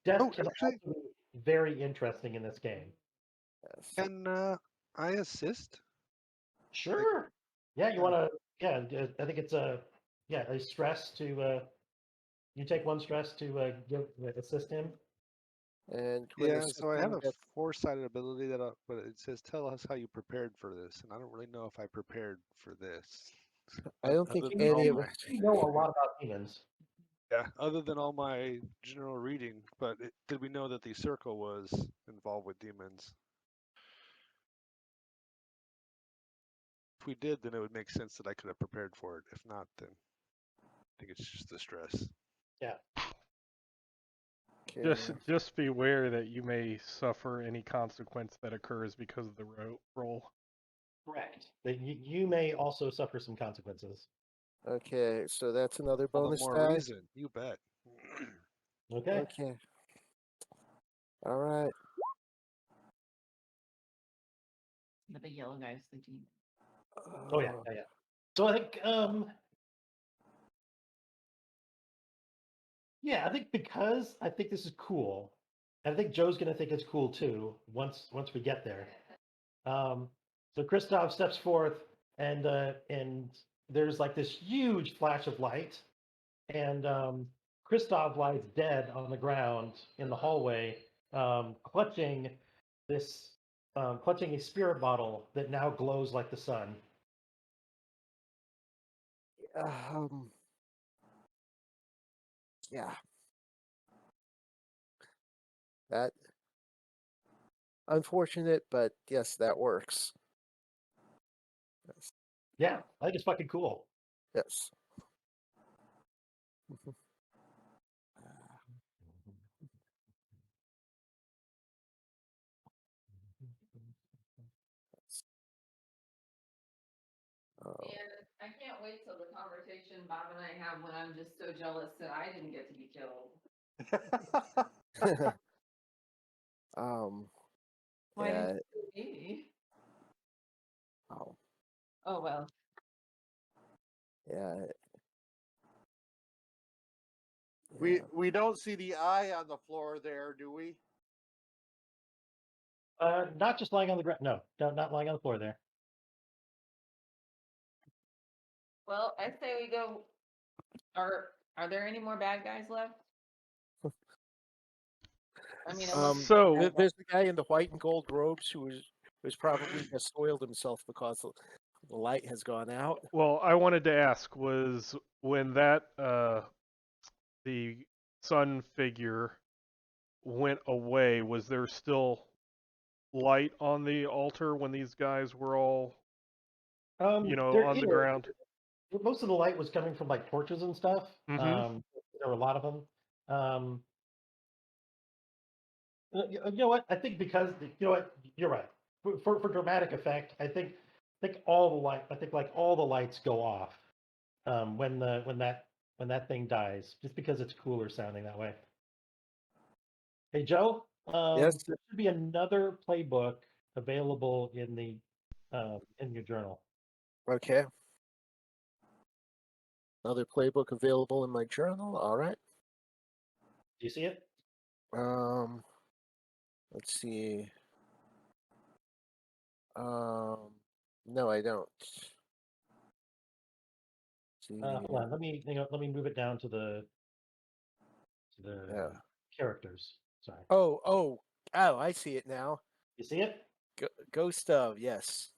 death Oh, can actually, also be very interesting in this game. yes. can I assist? Sure. Yeah, you Yeah. want to? Yeah, I think it's a stress to you take one stress to give assist him. And quit Yeah, so I have assisting a that. foresighted ability that, but it says tell us how you prepared for this, and I don't really know if I prepared for this. I don't think Other than any all of my, it. You know a lot about demons. yeah, other than all my general reading, but did we know that the circle was involved with demons? If we did, then it would make sense that I could have prepared for it. If not, then I think it's just the stress. Yeah. Okay. Just beware that you may suffer any consequence that occurs because of the roll. Correct. That you may also suffer some consequences. Okay. So that's another All the bonus more die. reason, you bet. Okay. Okay. All right. The big yellow guy's the demon. Oh yeah. So I think yeah, I think because I think this is cool. And I think Joe's gonna think it's cool too once we get there. So Christoph steps forth and there's like this huge flash of light, and Christoph lies dead on the ground in the hallway, clutching this, clutching a spirit bottle that now glows like the sun. Yeah. That unfortunate, but yes, that works. Yes. Yeah, I think it's fucking cool. Yes. Um, And I can't wait till the conversation Bob and I have when I'm just so jealous that I didn't get to be killed. Why yeah. didn't you kill me? Oh, Oh well. yeah. We don't see the eye on the floor there, do we? Not just lying on the ground. No, not lying on the floor there. Well, I say we go. Are there any more bad guys left? I mean, unless So- there's the guy in the white and gold robes who's probably has spoiled himself because the light has gone out. Well, I wanted to ask, was when that the sun figure went away, was there still light on the altar when these guys were all, There on the is. ground? Most of the light was coming from like torches and stuff. Mhm. There were a lot of them. You know what? I think because you know what, you're right. For dramatic effect, I think all the light. I think like all the lights go off when that thing dies, just because it's cooler sounding that way. Hey Joe, Yes. there should be another playbook available in your journal. Okay. Another playbook available in my journal. All right. Do you see it? Let's see. No, I don't. See. Hold on. Let me move it down to the Yeah. characters. Sorry. Oh, I see it now. You see it? Ghost of, yes.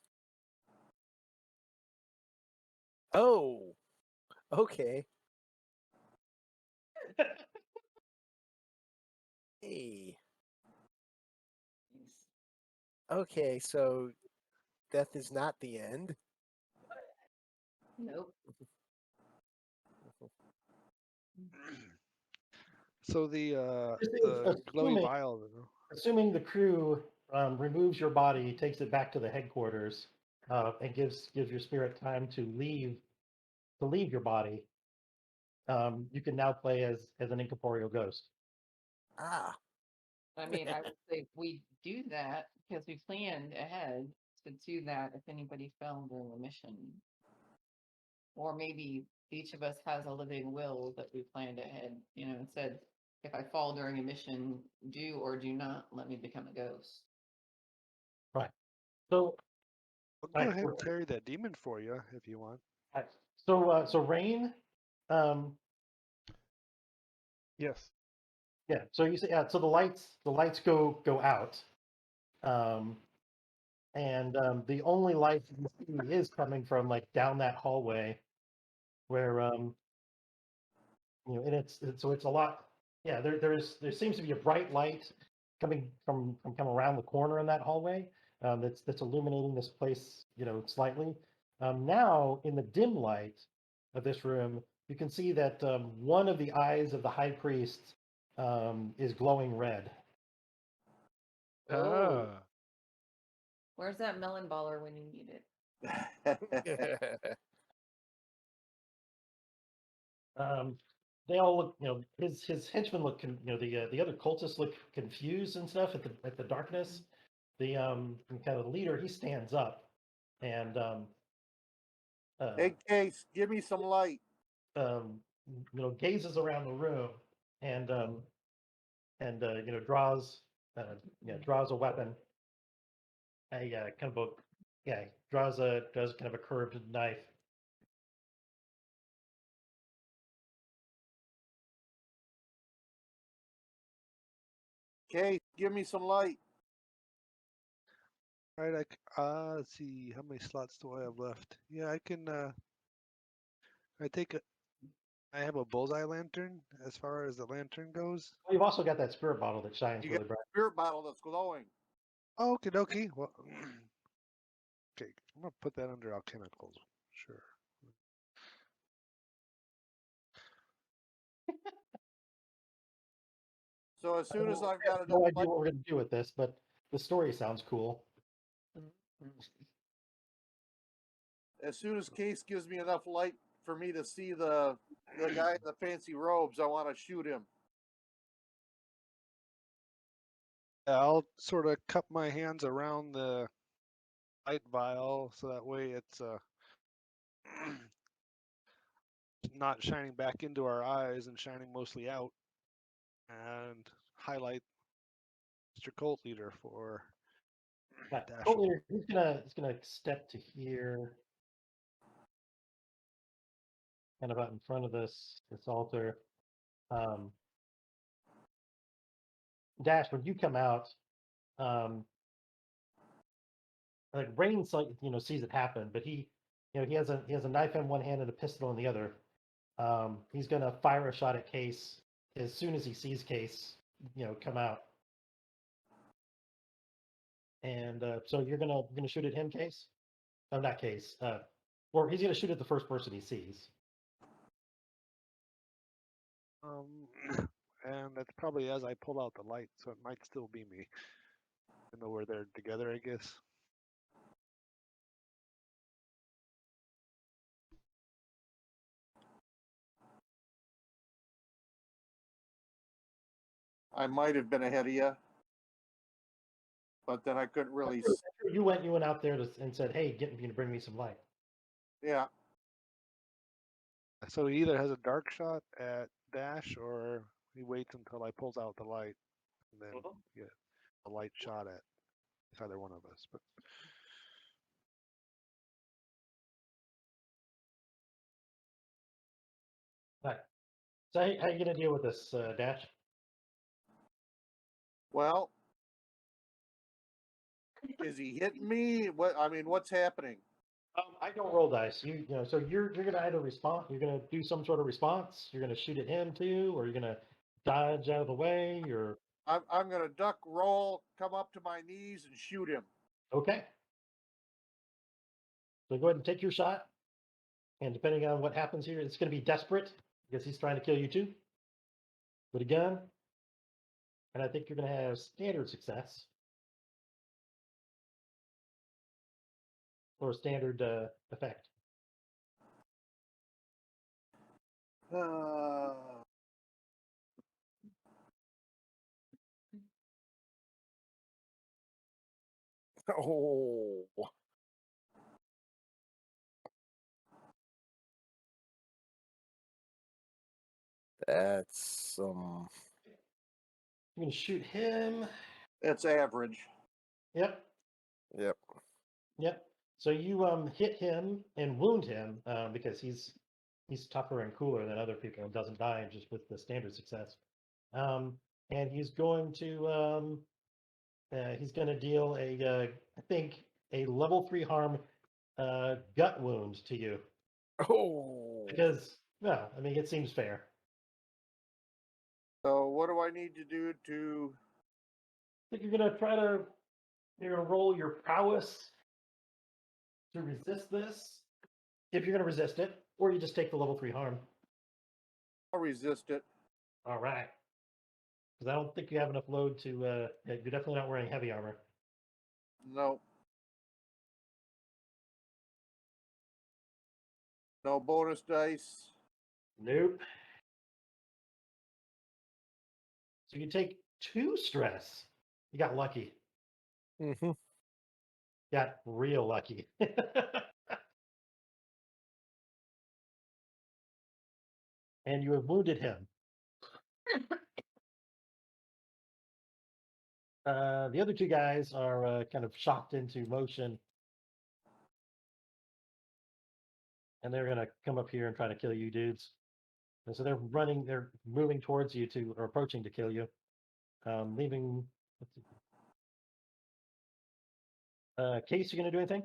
Oh, okay. Hey. Okay, so death is not the end. nope. So the glowy Assuming- vial. Assuming the crew removes your body, takes it back to the headquarters, and gives your spirit time to leave your body, you can now play as an incorporeal ghost. Ah, I mean, I would say we do that because we planned ahead to do that if anybody fell during the mission. Or maybe each of us has a living will that we planned ahead, and said, if I fall during a mission, do or do not let me become a ghost. Right. So, I'll go ahead and carry that demon for you if you want. so Rain, Yes. yeah. So you say, yeah. So the lights go out, and the only light you see is coming from like down that hallway, where and it's a lot. Yeah, there seems to be a bright light coming from around the corner in that hallway, that's illuminating this place, slightly. Now in the dim light of this room, you can see that one of the eyes of the high priest is glowing red. Oh, Ah. where's that melon baller when you need it? They all look, his henchmen look, the other cultists look confused and stuff at the darkness. The kind of the leader, he stands up and Hey, Case, give me some light. gazes around the room and draws draws a weapon, draws kind of a curved knife. Okay, give me some light. All right, let's see, how many slots do I have left? Yeah, I can. I have a bullseye lantern. As far as the lantern goes. Well, you've also got that spirit bottle that shines You really got bright. a spirit bottle that's glowing. Okay, dokie. Well, okay, I'm gonna put that under alchemicals. Sure. So as soon as I've got enough No idea light, what we're going to do with this, but the story sounds cool. as soon as Case gives me enough light for me to see the guy in the fancy robes, I want to shoot him. I'll sort of cup my hands around the light vial so that way it's not shining back into our eyes and shining mostly out, and highlight Mr. Cult Leader for Right. Dash. Cult Leader, he's gonna step to here, kind of out in front of this altar. Dash, when you come out, like Rain, sees it happen, but he has a knife in one hand and a pistol in the other. He's gonna fire a shot at Case as soon as he sees Case, come out. And so you're gonna shoot at him, Case? Oh, not Case. Or he's gonna shoot at the first person he sees. And that's probably as I pull out the light, so it might still be me. Even though we're there together, I guess. I might have been ahead of you, but then I couldn't really. See. You went out there and said, "Hey, bring me some light." Yeah, So he either has a dark shot at Dash, or he waits until I pulls out the light, and then get a light shot at either one of us. But Right. So how you gonna deal with this, Dash? well, is he hitting me? What I mean, what's happening? I don't roll dice. So you're gonna either respond. You're gonna do some sort of response. You're gonna shoot at him too, or you're gonna dodge out of the way. Or I'm gonna duck, roll, come up to my knees, and shoot him. okay. So go ahead and take your shot. And depending on what happens here, it's gonna be desperate because he's trying to kill you too with a gun. And I think you're gonna have standard success or a standard effect. Oh, that's You're gonna shoot him. That's average. Yep. Yep. Yep. So you hit him and wound him because he's tougher and cooler than other people and doesn't die just with the standard success. And he's going to deal I think a level 3 harm gut wound to you Oh, because well, I mean it seems fair. So what do I need to do to? I think you're gonna roll your prowess to resist this if you're gonna resist it, or you just take the level 3 harm. I'll resist it. All right. Because I don't think you have enough load to. You're definitely not wearing heavy armor. No. No bonus dice. Nope. So you take 2 stress. You got lucky. mm-hmm. Got real lucky. And you have wounded him. The other 2 guys are kind of shocked into motion. And they're going to come up here and try to kill you dudes. And so they're moving towards you or approaching to kill you. Leaving. Let's see. Case, you gonna do anything?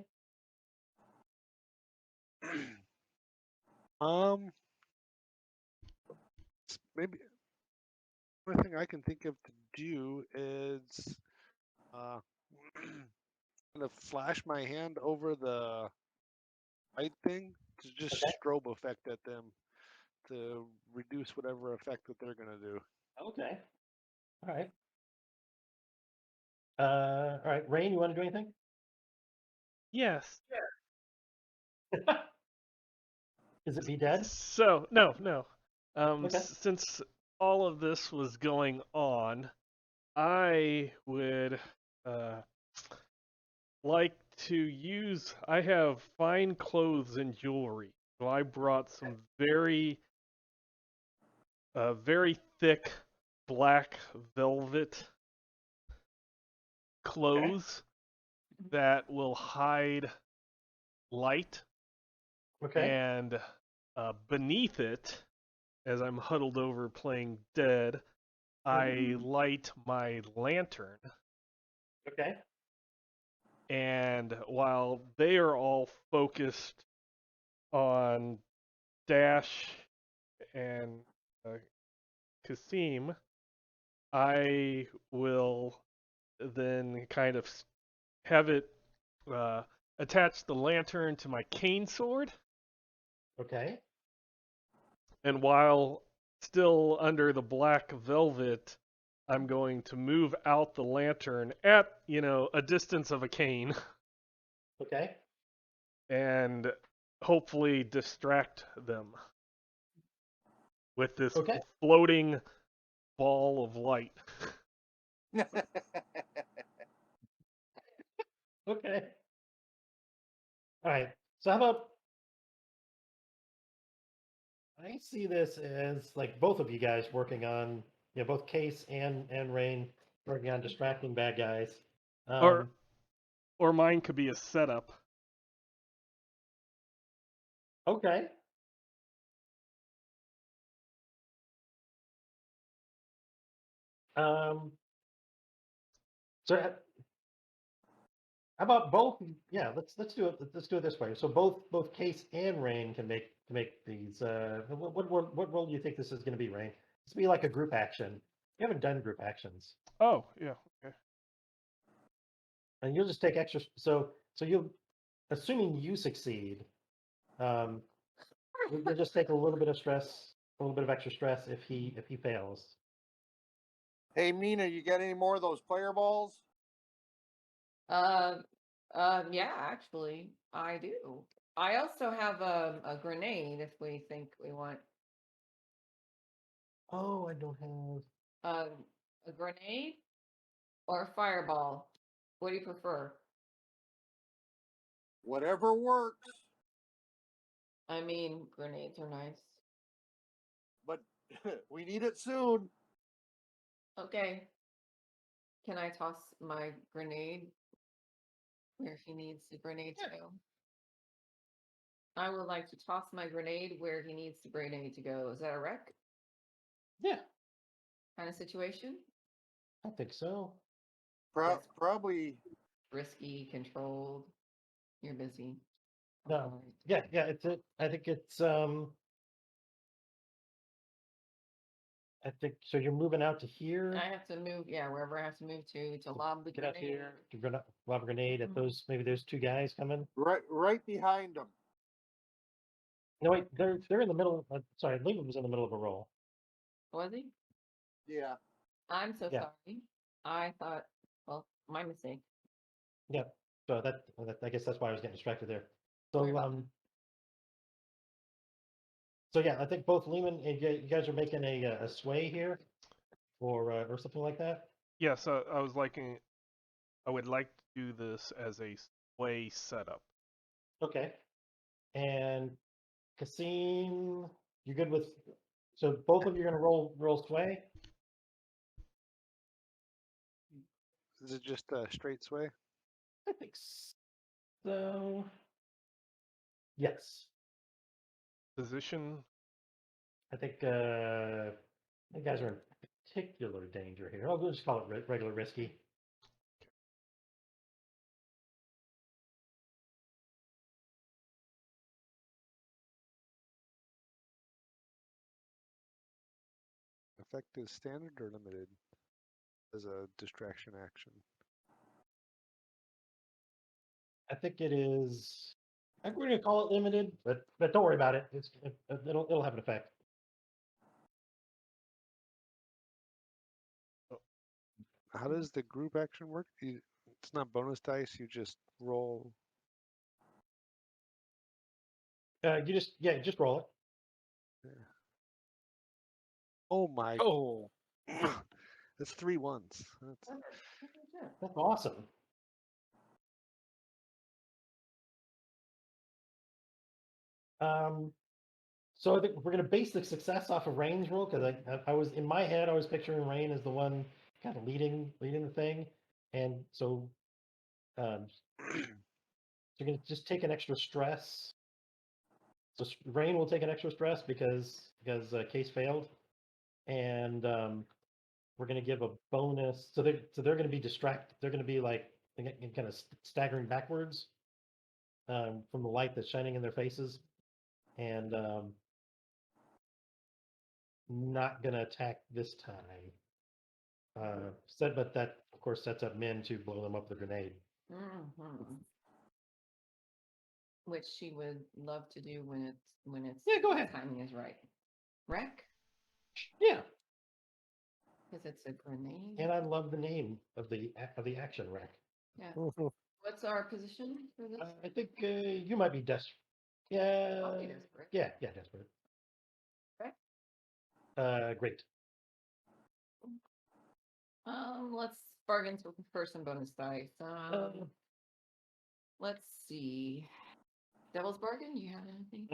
Maybe the only thing I can think of to do is kind of flash my hand over the light thing to just Okay. strobe effect at them to reduce whatever effect that they're gonna do. Okay. All right. All right. Rain, you want to do anything? Yes. Is it be dead? So no. Okay. Since all of this was going on, I would like to use. I have fine clothes and jewelry, so I brought some very very thick black velvet clothes that will hide light, Okay. and beneath it, as I'm huddled over playing dead, I light my lantern, Okay. and while they are all focused on Dash and Kasim, I will then kind of have it attach the lantern to my cane sword, Okay. and while still under the black velvet, I'm going to move out the lantern at, a distance of a cane Okay. and hopefully distract them with this Okay. floating ball of light. Okay. All right. So how about I see this as like both of you guys working on, both Case and Rain working on distracting bad guys. Or or mine could be a setup. Okay. So how about both? Yeah, let's do it. Let's do it this way. So both Case and Rain can make these. What role do you think this is going to be, Rain? This will be like a group action. You haven't done group actions, Oh, yeah. Okay. and you'll just take extra. So you'll, assuming you succeed, um, you'll just take a little bit of stress, a little bit of extra stress if he fails. Hey, Mina, you got any more of those fireballs? Yeah, actually, I do. I also have a grenade if we think we want Oh, I don't have. a grenade or a fireball. What do you prefer? Whatever works. I mean, grenades are nice. But we need it soon. Okay. Can I toss my grenade where he needs the grenade to go? I would like to toss my grenade where he needs the grenade to go. Is that a wreck Yeah, kind of situation? I think so. Yes. Probably. Risky, controlled. You're busy. No. Alright. Yeah. I think it's I think so. You're moving out to here. I have to move, yeah, wherever I have to move to lob the Get out grenade. here. You're gonna lob a grenade at Mhm. those. Maybe there's two guys coming. Right behind them. No, wait. They're in the middle. Sorry, Lincoln was in the middle of a roll. Was he? Yeah. I'm so Yeah. sorry. I thought, well, my mistake. Yeah. So that I guess that's why I was getting distracted there. Sorry So about that. So yeah, I think both Lehman and you guys are making a sway here, or something like that. Yes, I would like to do this as a sway setup. Okay. And Kasim, you're good with. So both of you are gonna roll sway. Is it just a straight sway? I think so. Yes, Position. I think you guys are in particular danger here. I'll just call it regular risky. Effect is standard or limited as a distraction action? I think it is. I think we're gonna call it limited, but don't worry about it. It'll have an effect. How does the group action work? It's not bonus dice. You just roll. You just roll it. Oh my! Oh, That's 3 ones. That's... That's awesome. So I think we're going to base the success off of Rain's rule because I was in my head I was picturing Rain as the one kind of leading the thing, and so you're going to just take an extra stress. So Rain will take an extra stress because Case failed, and we're going to give a bonus. So they're going to be distracted. They're going to be like kind of staggering backwards from the light that's shining in their faces, and not going to attack this time. But that of course sets up Min to blow them up with a grenade. Which she would love to do when it's Yeah, go ahead. timing is right. Wreck? Yeah, Because it's a grenade. and I love the name of the action wreck. Yeah. What's our position for this? I think you might be desperate. Yeah. I'll be desperate. Yeah, desperate. Okay. Great. Let's bargain for some bonus dice. Let's see. Devil's bargain. You have anything?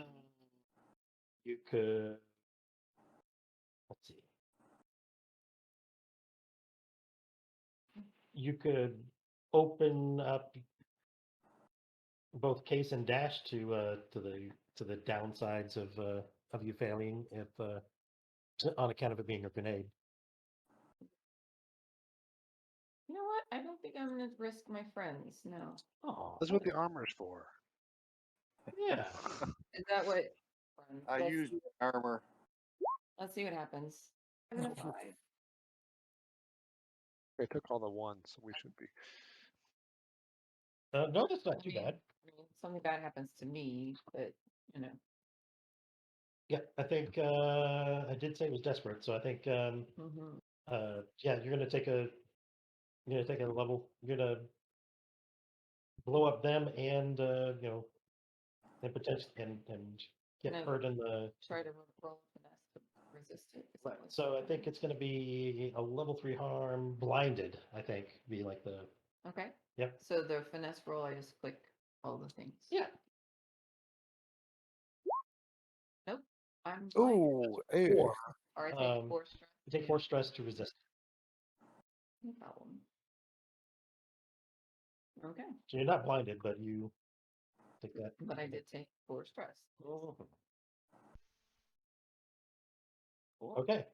You could. Let's see. You could open up both Case and Dash to the downsides of you failing if on account of it being a grenade. You know what? I don't think I'm gonna risk my friends. No. Oh, That's what the armor's for. yeah. Is that what? I Let's used see- armor. Let's see what happens. 7 and 5. They took all the ones, so we should be. No, that's not too I mean- bad. I mean, something bad happens to me, but you know. Yeah, I think I did say it was desperate, so I think yeah, you're gonna take a level. You're gonna blow up them and and potentially and get No. hurt in the. Try to roll finesse to resist it. Is that what- So I think it's gonna be a level 3 harm, blinded. I think be like the. Okay. Yep. So the finesse roll, I just click all the things. Yeah. Nope. I'm blind. oh, ew. 4. Or I take 4 stress. You take 4 stress to resist. No problem. Okay. So you're not blinded, but you take that. But I did take 4 stress. Cool. Okay.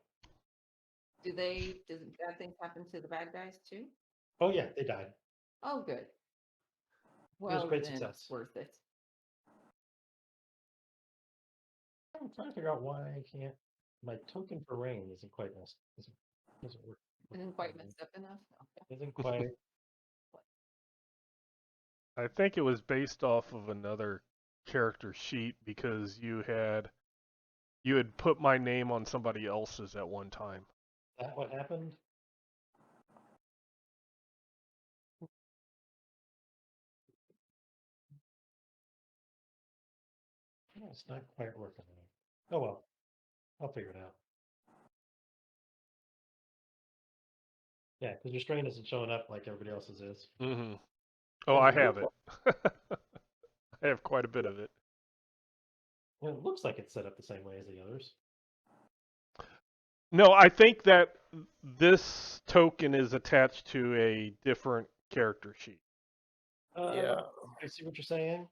Does bad things happen to the bad guys too? Oh yeah, they died. Oh, good. was Well, great then success. it's worth it. I'm trying to figure out why I can't. My token for rain isn't quite doesn't work. Isn't quite messed up enough. Okay. Isn't quite. I think it was based off of another character sheet because you had put my name on somebody else's at one time. Is that what happened? Yeah, it's not quite working. Oh well, I'll figure it out. Yeah, because your strain isn't showing up like everybody else's is. Mm-hmm. Oh, I have it. I have quite a bit of it. Well, it looks like it's set up the same way as the others. No, I think that this token is attached to a different character sheet. Yeah. I see what you're saying.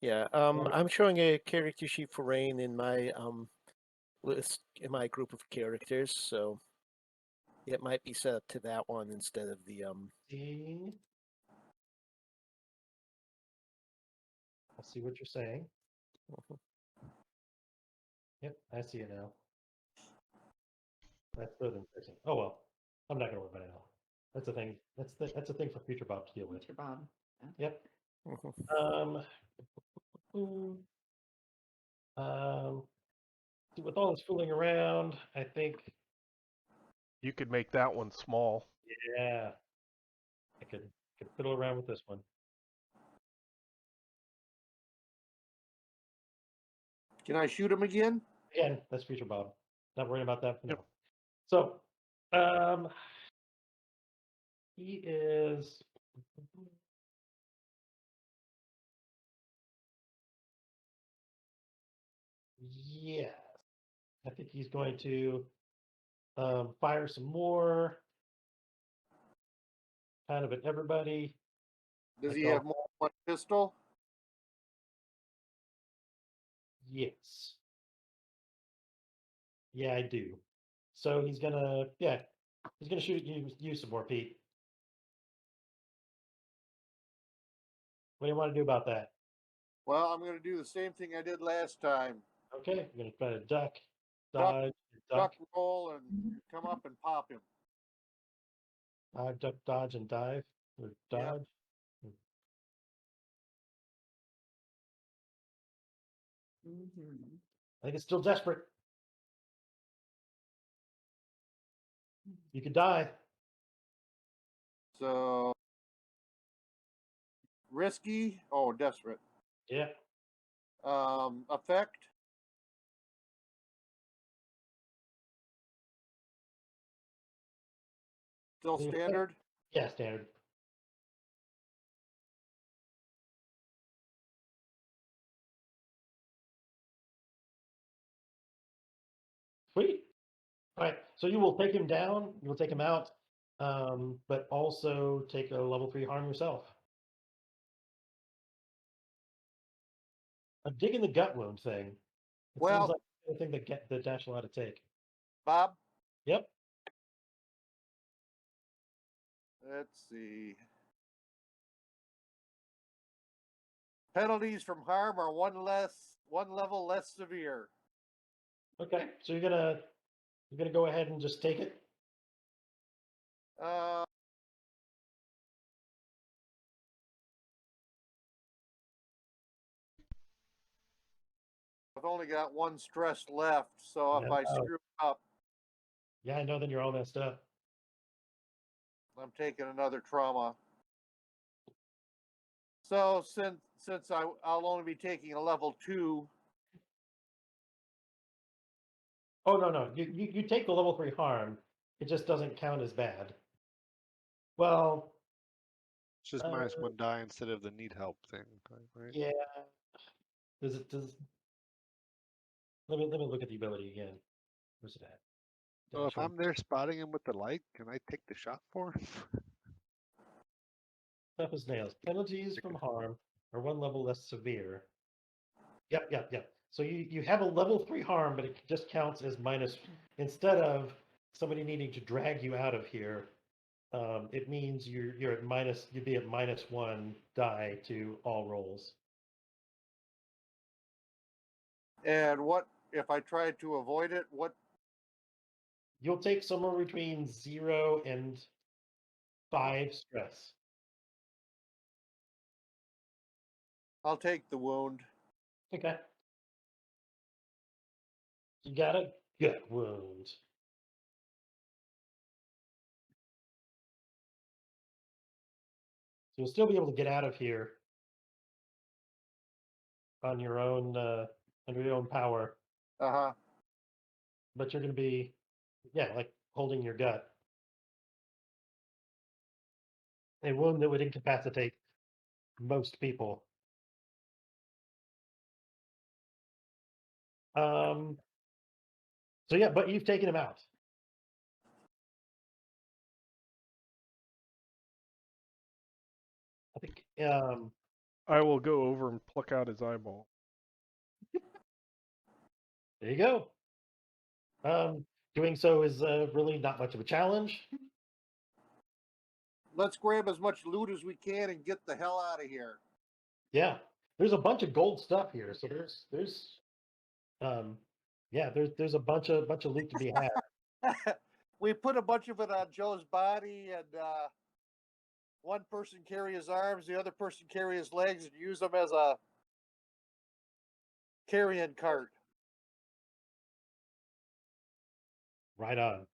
Yeah. I'm showing a character sheet for Rain in my list in my group of characters. So It might be set up to that one instead of the See. I see what you're saying. Yep, I see it now. That's better than fixing. Oh well, I'm not gonna worry about it now. That's a thing. That's a thing for future Bob to deal with. Future Bob. Yep. Mhm. Hmm, see, with all this fooling around, I think, You could make that one small. yeah, I could fiddle around with this one. Can I shoot him again? Again, that's future Bob. Not worrying about that for Yep. now. So, he is. Yes, I think he's going to fire some more, kind of at everybody. Does Like he have more than one pistol? Yes. Yeah, I do. So he's gonna, he's gonna shoot you some more, Pete. What do you want to do about that? Well, I'm going to do the same thing I did last time. Okay, you're gonna try to duck, Duck, dodge, duck, duck, roll, and come up and pop him. dive, duck, dodge, and dive, or Yep. dodge. Mm-hmm. I think it's still desperate. You could die. So risky. Oh, desperate. Yeah. Effect. Still The effect- standard. Yeah, standard. Sweet. All right. So you will take him down. You will take him out, but also take a level 3 harm yourself. I'm digging the gut wound thing. It Well- seems like the thing that Dash will have to take. Bob. Yep. Let's see. Penalties from harm are one level less severe. Okay. So you're gonna go ahead and just take it. Uh, I've only got one stress left, so if Yeah. I screw up, Yeah, I know. Then you're all messed up. I'm taking another trauma. So since I'll only be taking a level 2. Oh no. You take the level 3 harm. It just doesn't count as bad. Well, It's just minus one die instead of the need help thing, right? yeah. Does let me look at the ability again. Where's it at? So if Dash I'm there spotting him with the light, can I take the shot for him? tough as nails. Penalties from harm are one level less severe. Yep. So you have a level 3 harm, but it just counts as minus. Instead of somebody needing to drag you out of here, it means you're at minus. You'd be at -1 die to all rolls. And what if I tried to avoid it? What? You'll take somewhere between 0 and 5 stress. I'll take the wound. Okay. You got a gut wound. So you'll still be able to get out of here on your own, under your own power, Uh-huh. but you're going to be, like holding your gut. A wound that would incapacitate most people. So yeah, but you've taken him out. I think. I will go over and pluck out his eyeball. There you go. doing so is really not much of a challenge. Let's grab as much loot as we can and get the hell out of here. Yeah, there's a bunch of gold stuff here, so there's a bunch of loot to be had. We put a bunch of it on Joe's body, and one person carry his arms, the other person carry his legs, and use them as a carrying cart. Right on.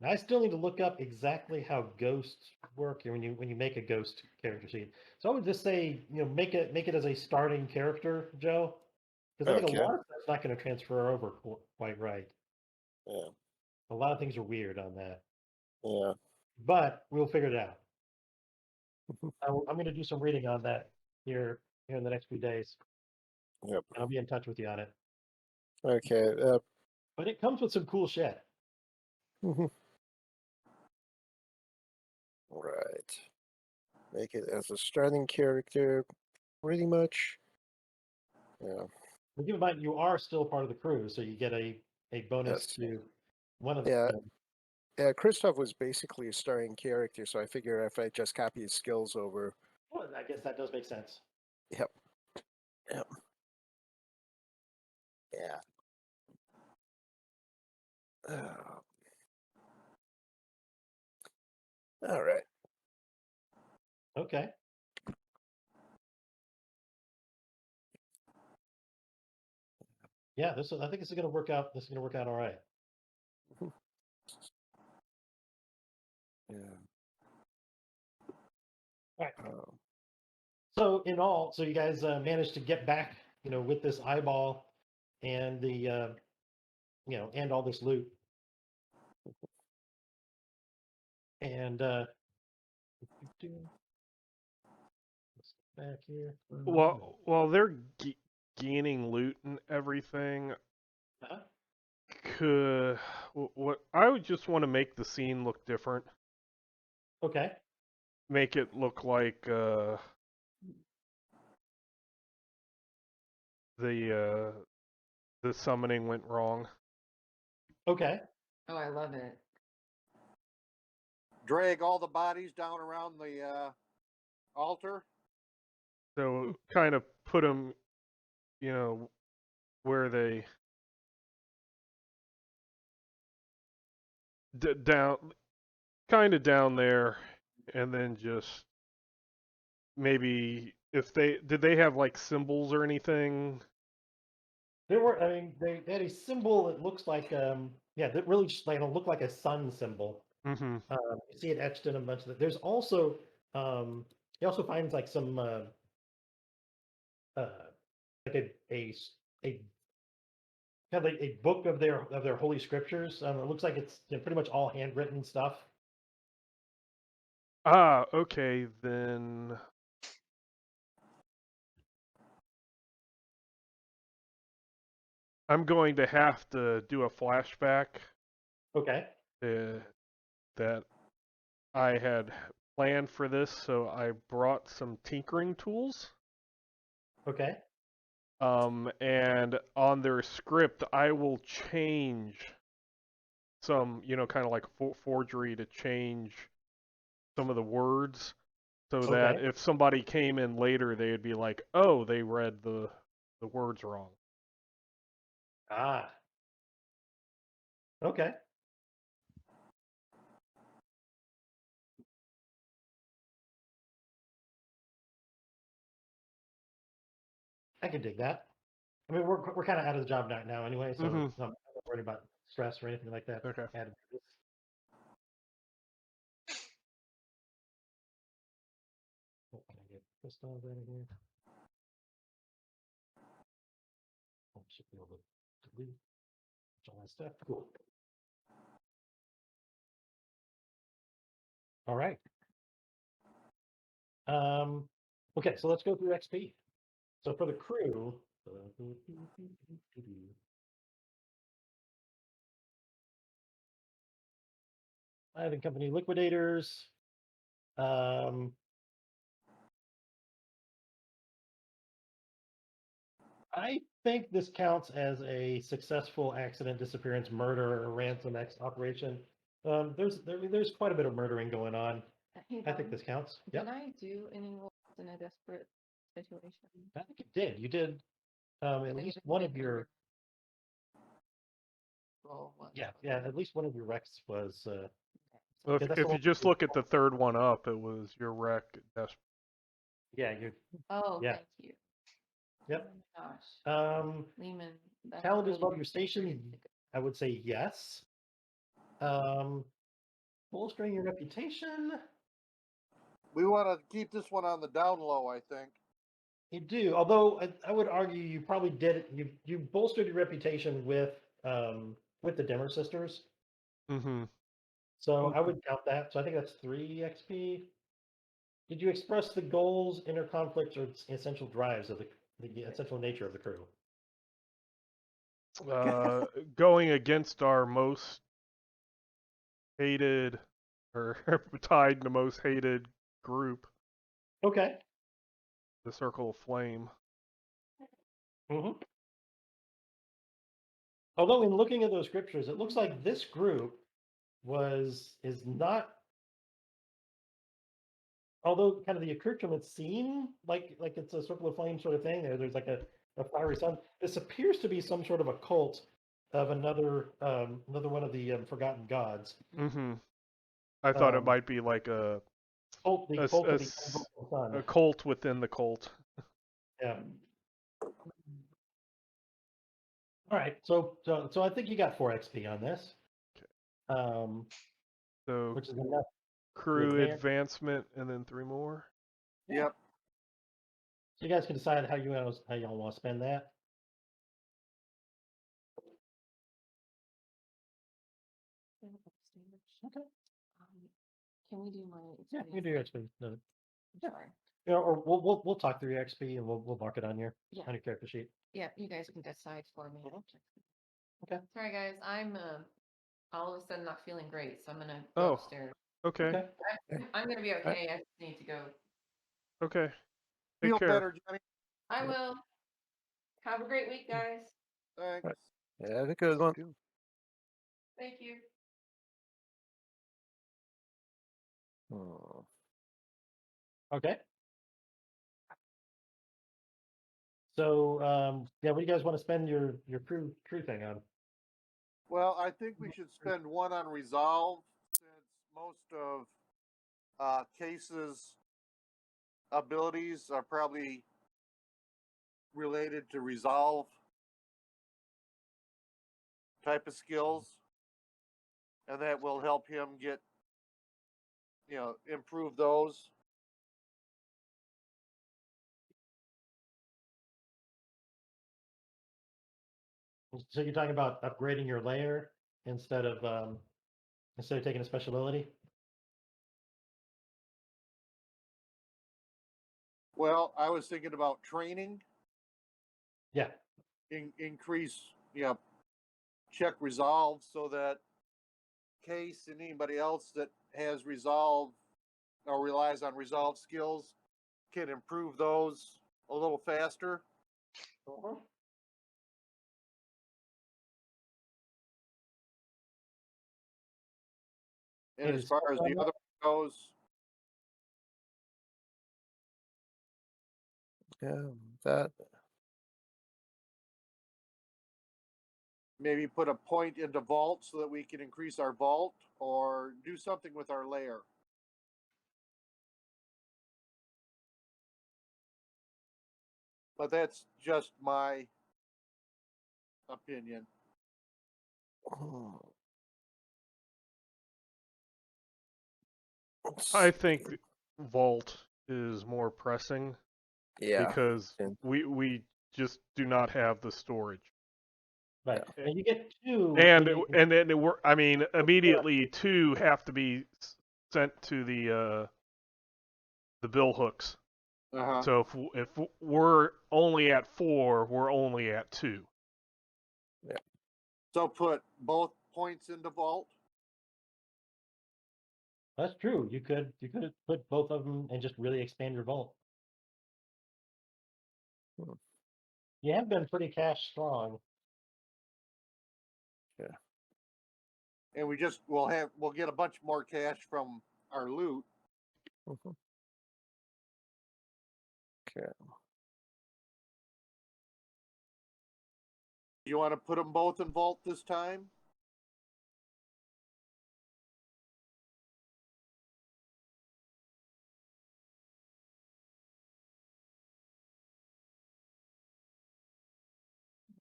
Now, I still need to look up exactly how ghosts work when you make a ghost character sheet. So I would just say, make it as a starting character, Joe, because I think Okay. a lot of stuff's not going to transfer over quite right. Yeah. A lot of things are weird on that, Yeah. but we'll figure it out. I'm going to do some reading on that here in the next few days, Yep. and I'll be in touch with you on it. Okay. But it comes with some cool shit. Right. Make it as a starting character, pretty much. Yeah. But keep in mind, you are still part of the crew, so you get a bonus Yes. to one of Yeah. them. Yeah, Christoph was basically a starting character, so I figure if I just copy his skills over. Well, I guess that does make sense. Yep. Yep. Yeah. All right. Okay. Yeah, I think this is going to work out. This is going to work out all right. Yeah. All right. So in all, so you guys managed to get back, with this eyeball and the, and all this loot. And back here. While they're gaining loot and everything, Uh-huh. what I would just want to make the scene look different. Okay. Make it look like the summoning went wrong. Okay. Oh, I love it. Drag all the bodies down around the altar. So kind of put them, where they down, kind of down there, and then just maybe if did they have like symbols or anything? There were, they had a symbol that looks like, that really just look like a sun symbol. Mm-hmm. You see it etched in a bunch of it. There's also, he also finds like some, like a kind of like a book of their holy scriptures. It looks like it's pretty much all handwritten stuff. Ah, okay, then I'm going to have to do a flashback Okay. that I had planned for this, so I brought some tinkering tools. Okay. And on their script, I will change some, kind of like forgery to change some of the words so that Okay. if somebody came in later, they would be like, oh, they read the words wrong. Ah. Okay. I can dig that. I mean, we're kind of out of the job now anyway, so Mhm. I'm not worried about stress or anything like that. Okay. Added to this. Oh, can I get crystals out of here? Oh, should be able to delete all that stuff. Cool. All right. Okay, so let's go through XP. So for the crew, Smythe and Company Liquidators. I think this counts as a successful accident, disappearance, murder, or ransom X operation. There's quite a bit of murdering going on. Hey, I think Bob, this counts. did Yep, I do any rolls in a desperate situation? I think you did. You did I at think least it one did of your roll one. yeah, at least one of your wrecks was. Okay, so- Well, Yeah, that's if the you one just you- look at the third one up, it was your wreck. Yeah, you. Oh, Yeah. thank you. Yep. Oh my gosh, Um, Lehman. that's challenges really above your station. I would say yes. Bolstering your reputation. We want to keep this one on the down low, I think. You do, although I would argue you probably did it. You bolstered your reputation with the Dimmer sisters. Mm-hmm. So I would count that. So I think that's 3 XP. Did you express the goals, inner conflicts, or essential drives of the essential nature of the crew? Going against our most hated, or tied the most hated group, Okay. the Circle of Flame. hmm Although in looking at those scriptures, it looks like this group is not. Although kind of the accoutrements seem like it's a circle of flame sort of thing, or there's like a fiery sun. This appears to be some sort of a cult of another one of the forgotten gods. Mm-hmm. I thought it Um, might be like a Cult, the a, cult a of the s- Unbroken Sun. a cult within the cult. Yeah. All right. So I think you got 4 XP on this. So Which is enough. crew advance. advancement and then 3 more. Yeah. Yep. So you guys can decide how y'all want to spend that. Okay. Can we do my? Yeah, you do your XP. No, yeah. Sorry. You know, or we'll talk through your XP and we'll mark it on your Yeah. character sheet. Yeah, you guys can decide for me. Mhm. Okay. Sorry, guys. I'm all of a sudden not feeling great, so I'm gonna go Oh, upstairs. okay. I'm gonna be okay. I just need to go. Okay. Take Feel care. better, Johnny. I Yep. will. Have a great week, guys. Thanks. Yeah, have a good one. Thank you. Hmm. Okay. So yeah, what do you guys want to spend your crew thing on? Well, I think we should spend one on resolve, since most of Case's abilities are probably related to resolve type of skills, and that will help him get, improve those. So you're talking about upgrading your layer instead of taking a special ability? Well, I was thinking about training, Yeah. increase, check resolve, so that Case and anybody else that has resolve or relies on resolve skills can improve those a little faster. And Maybe as far as the spell other one goes, Yeah, that. maybe put a point into vault so that we can increase our vault, or do something with our layer. But that's just my opinion. hmm. I think Vault is more pressing Yeah. because and- we just do not have the storage. Right. And you get 2. And when you- and then immediately 2 have to be sent to the bill hooks. Uh-huh. So if we're only at 4, we're only at 2. So put both points into vault. That's true. You could put both of them and just really expand your vault. Hmm. You have been pretty cash strong. And we'll get a bunch more cash from our loot. Mhm. Okay. You want to put them both in vault this time?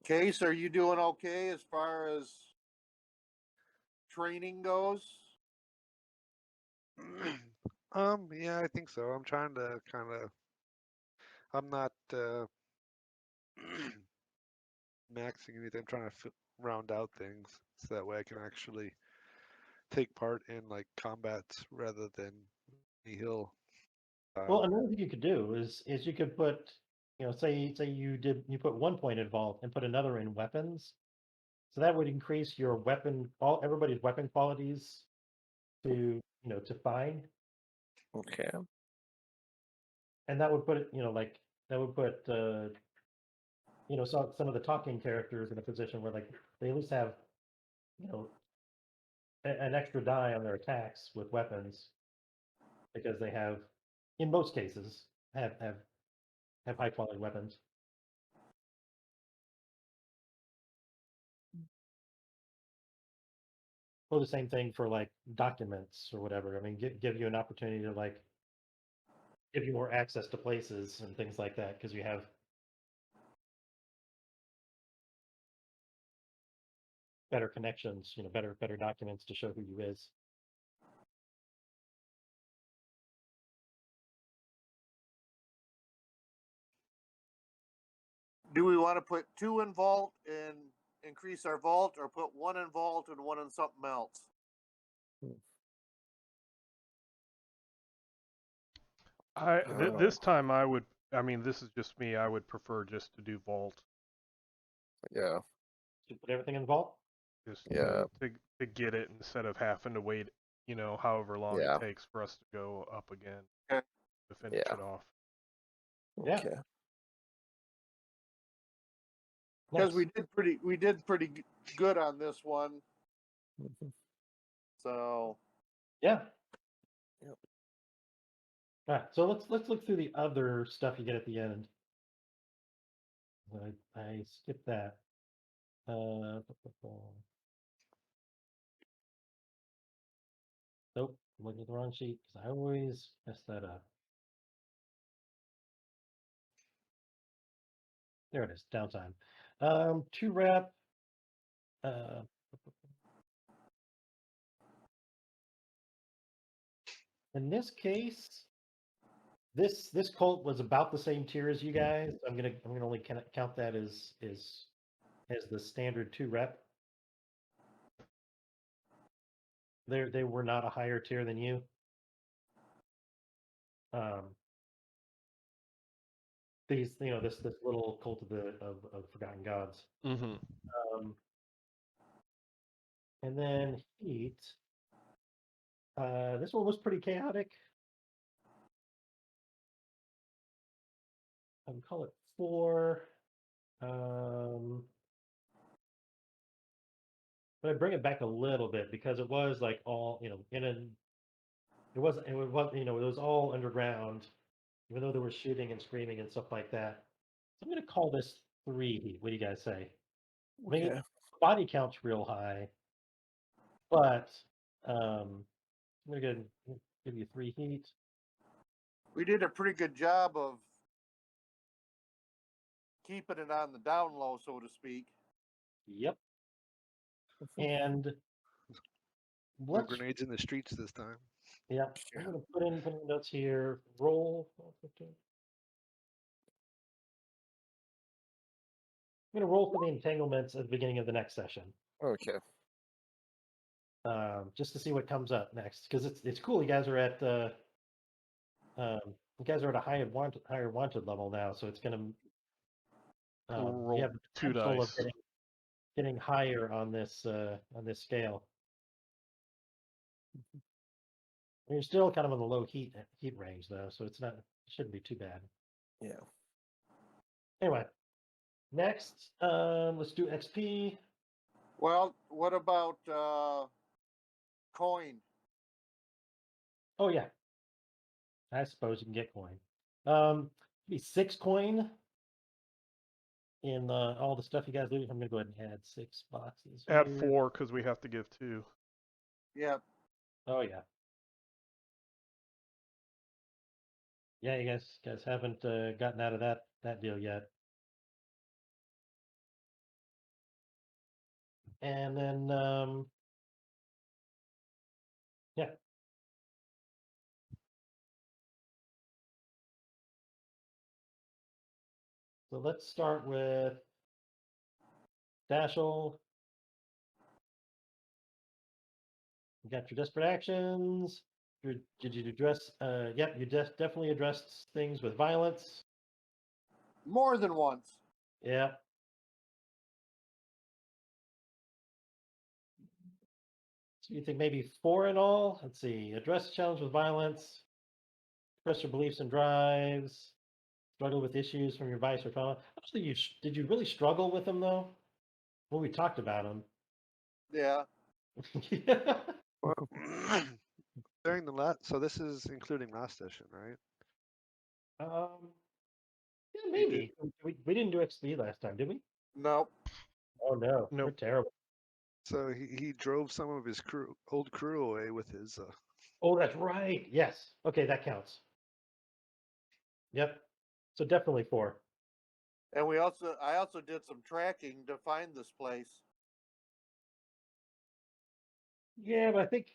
Case, are you doing okay as far as training goes? Yeah, I think so. I'm trying to kind of. I'm not maxing anything. I'm trying to round out things so that way I can actually take part in like combats rather than nihil. Well, another thing you could do is you could put, say you put 1 point in vault and put another in weapons. So that would increase your everybody's weapon qualities to to fine, Okay. and that would put it like that would put some of the talking characters in a position where like they at least have you know an extra die on their attacks with weapons because they have, in most cases, have high quality weapons. Or the same thing for like documents or whatever. I mean, give you an opportunity to like give you more access to places and things like that because you have better connections, better documents to show who you is. Do we want to put 2 in vault and increase our vault, or put 1 in vault and 1 in something else? This time I would. I mean, this is just me. I would prefer just to do vault. Yeah. To put everything in vault. Just Yeah. to get it instead of having to wait, however long Yeah. it takes for us to go up again Okay. to finish Yeah. it off. Yeah. Okay. Because Nice. we did pretty good on this one. Mhm. So Yeah. Yep. All right. So let's look through the other stuff you get at the end. I skipped that. Nope, I'm looking at the wrong sheet because I always mess that up. There it is, downtime. 2 rep. In this case, this cult was about the same tier as you guys. I'm gonna only count that as the standard 2 rep. They were not a higher tier than you. These this little cult of the forgotten gods. Mm-hmm. And then heat. This one was pretty chaotic. I would call it 4. But I bring it back a little bit because it was like all it was it was all underground, even though there was shooting and screaming and stuff like that. So I'm gonna call this 3 heat. What do you guys say? Maybe Okay. body count's real high, but I'm gonna give you 3 heat. we did a pretty good job of keeping it on the down low, so to speak. Yep. And No let's grenades in the streets this time. yeah. I'm gonna put in notes here. Roll. I'm gonna roll for the entanglements at the beginning of the next session. Okay. Just to see what comes up next, because it's cool. You guys are at a higher wanted level now, so it's gonna Roll you have the 2 potential of dice. getting higher on this scale. You're still kind of in the low heat range though, so it shouldn't be too bad. Yeah. Anyway, Next, let's do XP. Well, what about coin? Oh yeah, I suppose you can get coin. Be 6 coin in all the stuff you guys do. I'm gonna go ahead and add 6 boxes. Add here. 4 because we have to give 2. Yep. Oh yeah. Yeah, you guys haven't gotten out of that deal yet. And then yeah. So let's start with Dashel. You got your desperate actions. Did you address? Yep, you definitely addressed things with violence. More than once. Yeah. So you think maybe 4 in all? Let's see. Address challenge with violence. Express your beliefs and drives. Struggle with issues from your vice or trauma. Actually, did you really struggle with them though? When we talked about them. Yeah. Yeah. Well, during the last, so this is including last session, right? Yeah, We did- maybe. We didn't do XP last time, did we? Nope. Oh no, we're Nope. terrible. So he drove some of his old crew away with his. Oh, that's right. Yes. Okay, that counts. Yep. So definitely 4. And I also did some tracking to find this place. Yeah, but I think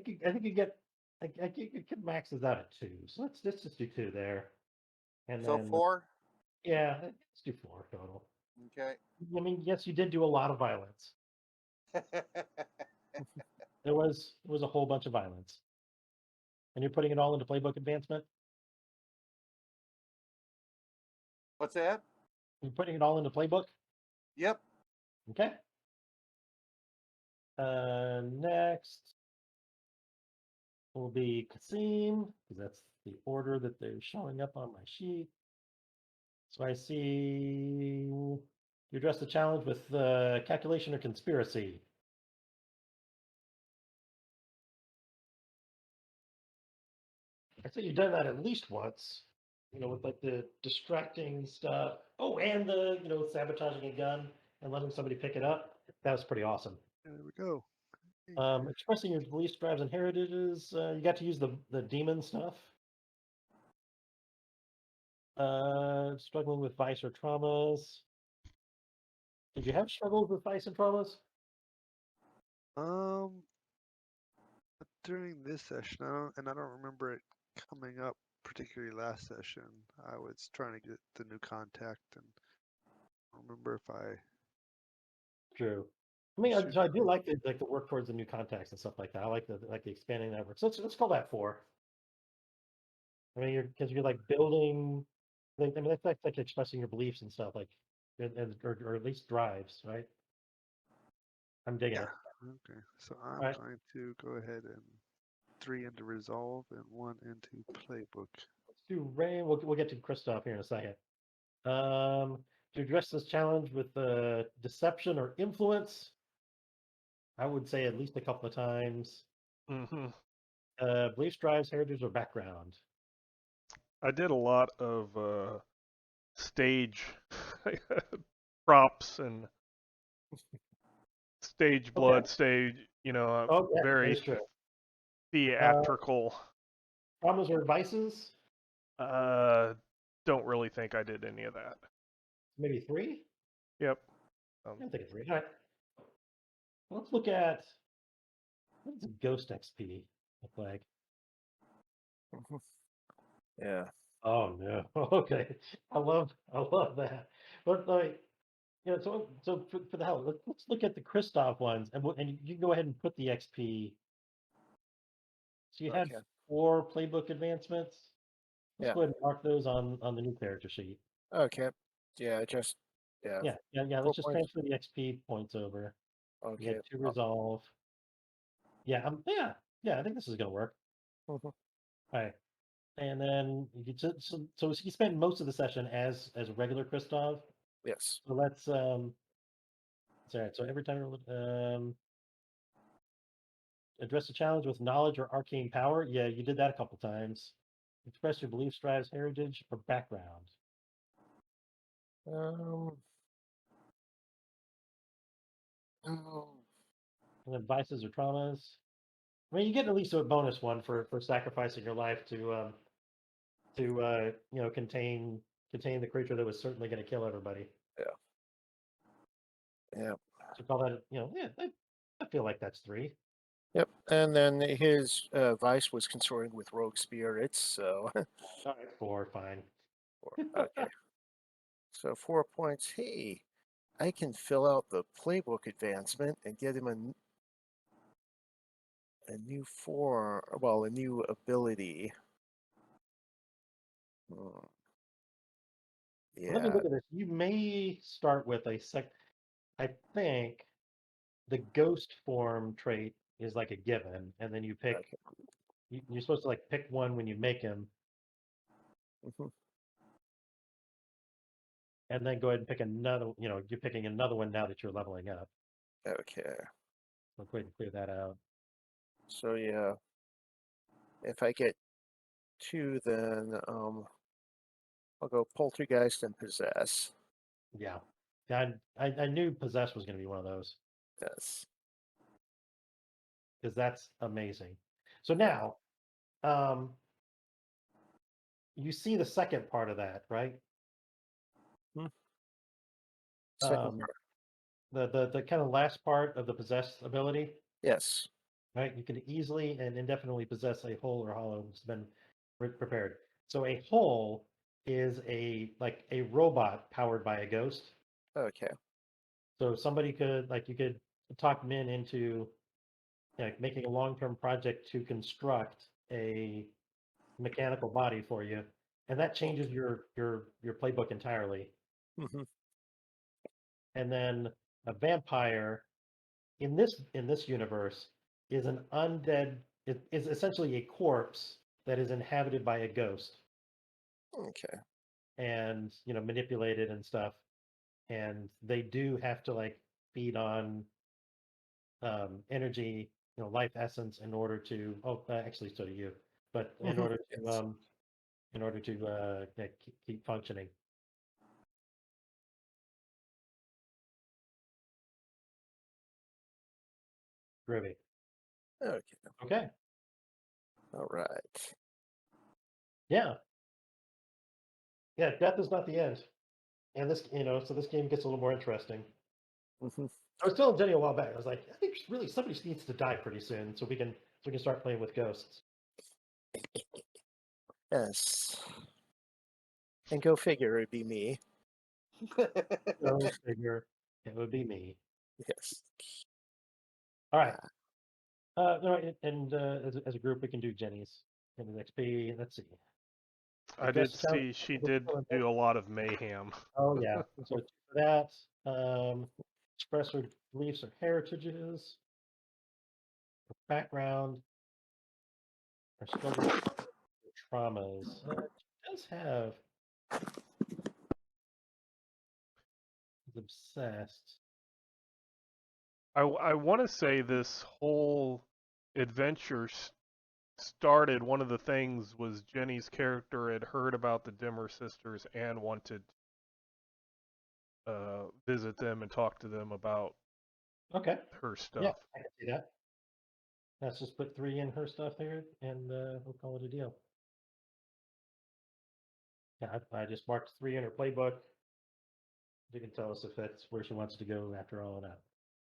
you get I think you can maxes out at 2. So let's just do 2 there, and So then 4. yeah, let's do 4 total. Okay. I mean, yes, you did do a lot of violence. There was a whole bunch of violence, and you're putting it all into playbook advancement. What's that? You're putting it all into playbook. Yep. Okay. Next will be Kasim, because that's the order that they're showing up on my sheet. So I see you address the challenge with calculation or conspiracy. I say you've done that at least once, with like the distracting stuff. Oh, and the, sabotaging a gun and letting somebody pick it up. That was pretty awesome. There we go. Expressing your beliefs, drives, and heritages. You got to use the demon stuff. Struggling with vice or traumas. Did you have struggles with vice and traumas? During this session, I don't remember it coming up particularly last session. I was trying to get the new contact, and I don't remember if I. True. I mean, so I do like the work towards the new contacts and stuff like that. I like the expanding network. So let's call that 4. I mean, you're like building. I mean, that's like expressing your beliefs and stuff, like, or at least drives, right? I'm digging it. Okay, so I'm Alright. going to go ahead and 3 into resolve and 1 into playbook. Let's do Ray. We'll get to Christoph here in a second. To address this challenge with deception or influence, I would say at least a couple of times. Mm-hmm. Beliefs, drives, heritage, or background. I did a lot of stage props and stage blood, stage, Oh, yeah, that very is true. theatrical. Traumas or vices? Don't really think I did any of that. Maybe 3? Yep. I don't think it's 3. All right. Let's look at, what does a ghost XP look like? Yeah. Oh no. Okay. I love that. But like, so for the hell, let's look at the Christoph ones, and you can go ahead and put the XP. So you had Okay. 4 playbook advancements. Let's Yeah. go ahead and mark those on the new character sheet. Okay. Yeah. Just. Yeah. Yeah. 4 Let's just points. transfer the XP points over. You Okay. get 2 resolve. Yeah. Yeah. I think this is gonna work. Mhm. All right. And then so he spent most of the session as a regular Christoph. Yes. So let's sorry. So every time address a challenge with knowledge or arcane power. Yeah, you did that a couple times. Express your beliefs, drives, heritage, or background. Oh. And then vices or traumas. I mean, you get at least a bonus one for sacrificing your life to contain the creature that was certainly going to kill everybody. Yeah. So call that I feel like that's 3. Yep. And then his vice was consorting with rogue spirits. So All right, 4, fine. okay. So 4 points. Hey, I can fill out the playbook advancement and get him a new a new ability. Let me Yeah. look at this. You may start with I think the ghost form trait is like a given, and then you pick. Okay. You're supposed to like pick one when you make him, Mhm. and then go ahead and pick another. You're picking another one now that you're leveling up. Okay. So go ahead and clear that out. So yeah, if I get 2, then I'll go poltergeist and possess. Yeah, I knew possess was going to be one of those Yes. because that's amazing. So now, you see the second part of that, right? Second Um, part. the kind of last part of the possess ability, Yes. right? You can easily and indefinitely possess a whole or hollow that's been prepared. So a whole is like a robot powered by a ghost. Okay. So somebody could you could talk Min into making a long-term project to construct a mechanical body for you, and that changes your playbook entirely. Hmm. And then a vampire in this universe is an undead. It is essentially a corpse that is inhabited by a ghost Okay. and manipulated and stuff. And they do have to feed on energy, life essence in order to. Oh, actually, so do you. But in Mhm. order to Yes. keep functioning. Groovy. Okay. Okay. All right. Yeah. Yeah. Death is not the end. And this, so this game gets a little more interesting. Hmm. I was telling Jenny a while back. I was like, I think really somebody needs to die pretty soon, so we can start playing with ghosts. Yes. And go figure, it'd be me. Go figure. It would be me. Yes. All right. No, and as a group, we can do Jenny's in the XP. Let's see. I Address did the challenge see she with did skill and do a lot of mayhem. Oh yeah. So for that, express her beliefs or heritages, her background, her struggles, her traumas. She does have. Is obsessed. I want to say this whole adventure started. One of the things was Jenny's character had heard about the Dimmer sisters and wanted visit them and talk to them about Okay. her Yeah, stuff. I can see that. Let's just put 3 in her stuff there, and we'll call it a deal. Yeah, I just marked 3 in her playbook. You can tell us if that's where she wants to go after all of that.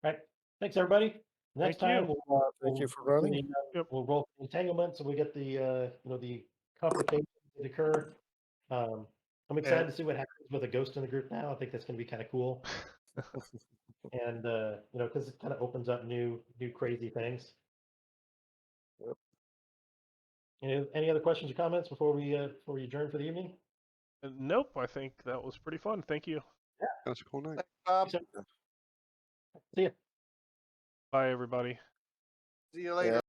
All right. Thanks, everybody. Next Thank you. time Thank you for running. Yep. We'll roll for entanglement, so we get the the complications that occur. I'm excited to see what happens with a ghost in the group now. I think that's going to be kind of cool, and because it kind of opens up new crazy things. Yep. Any other questions or comments before we adjourn for the evening? Nope, I think that was pretty fun. Thank you. That's a cool night. Bob, See ya. Bye, everybody. see you later. Yeah.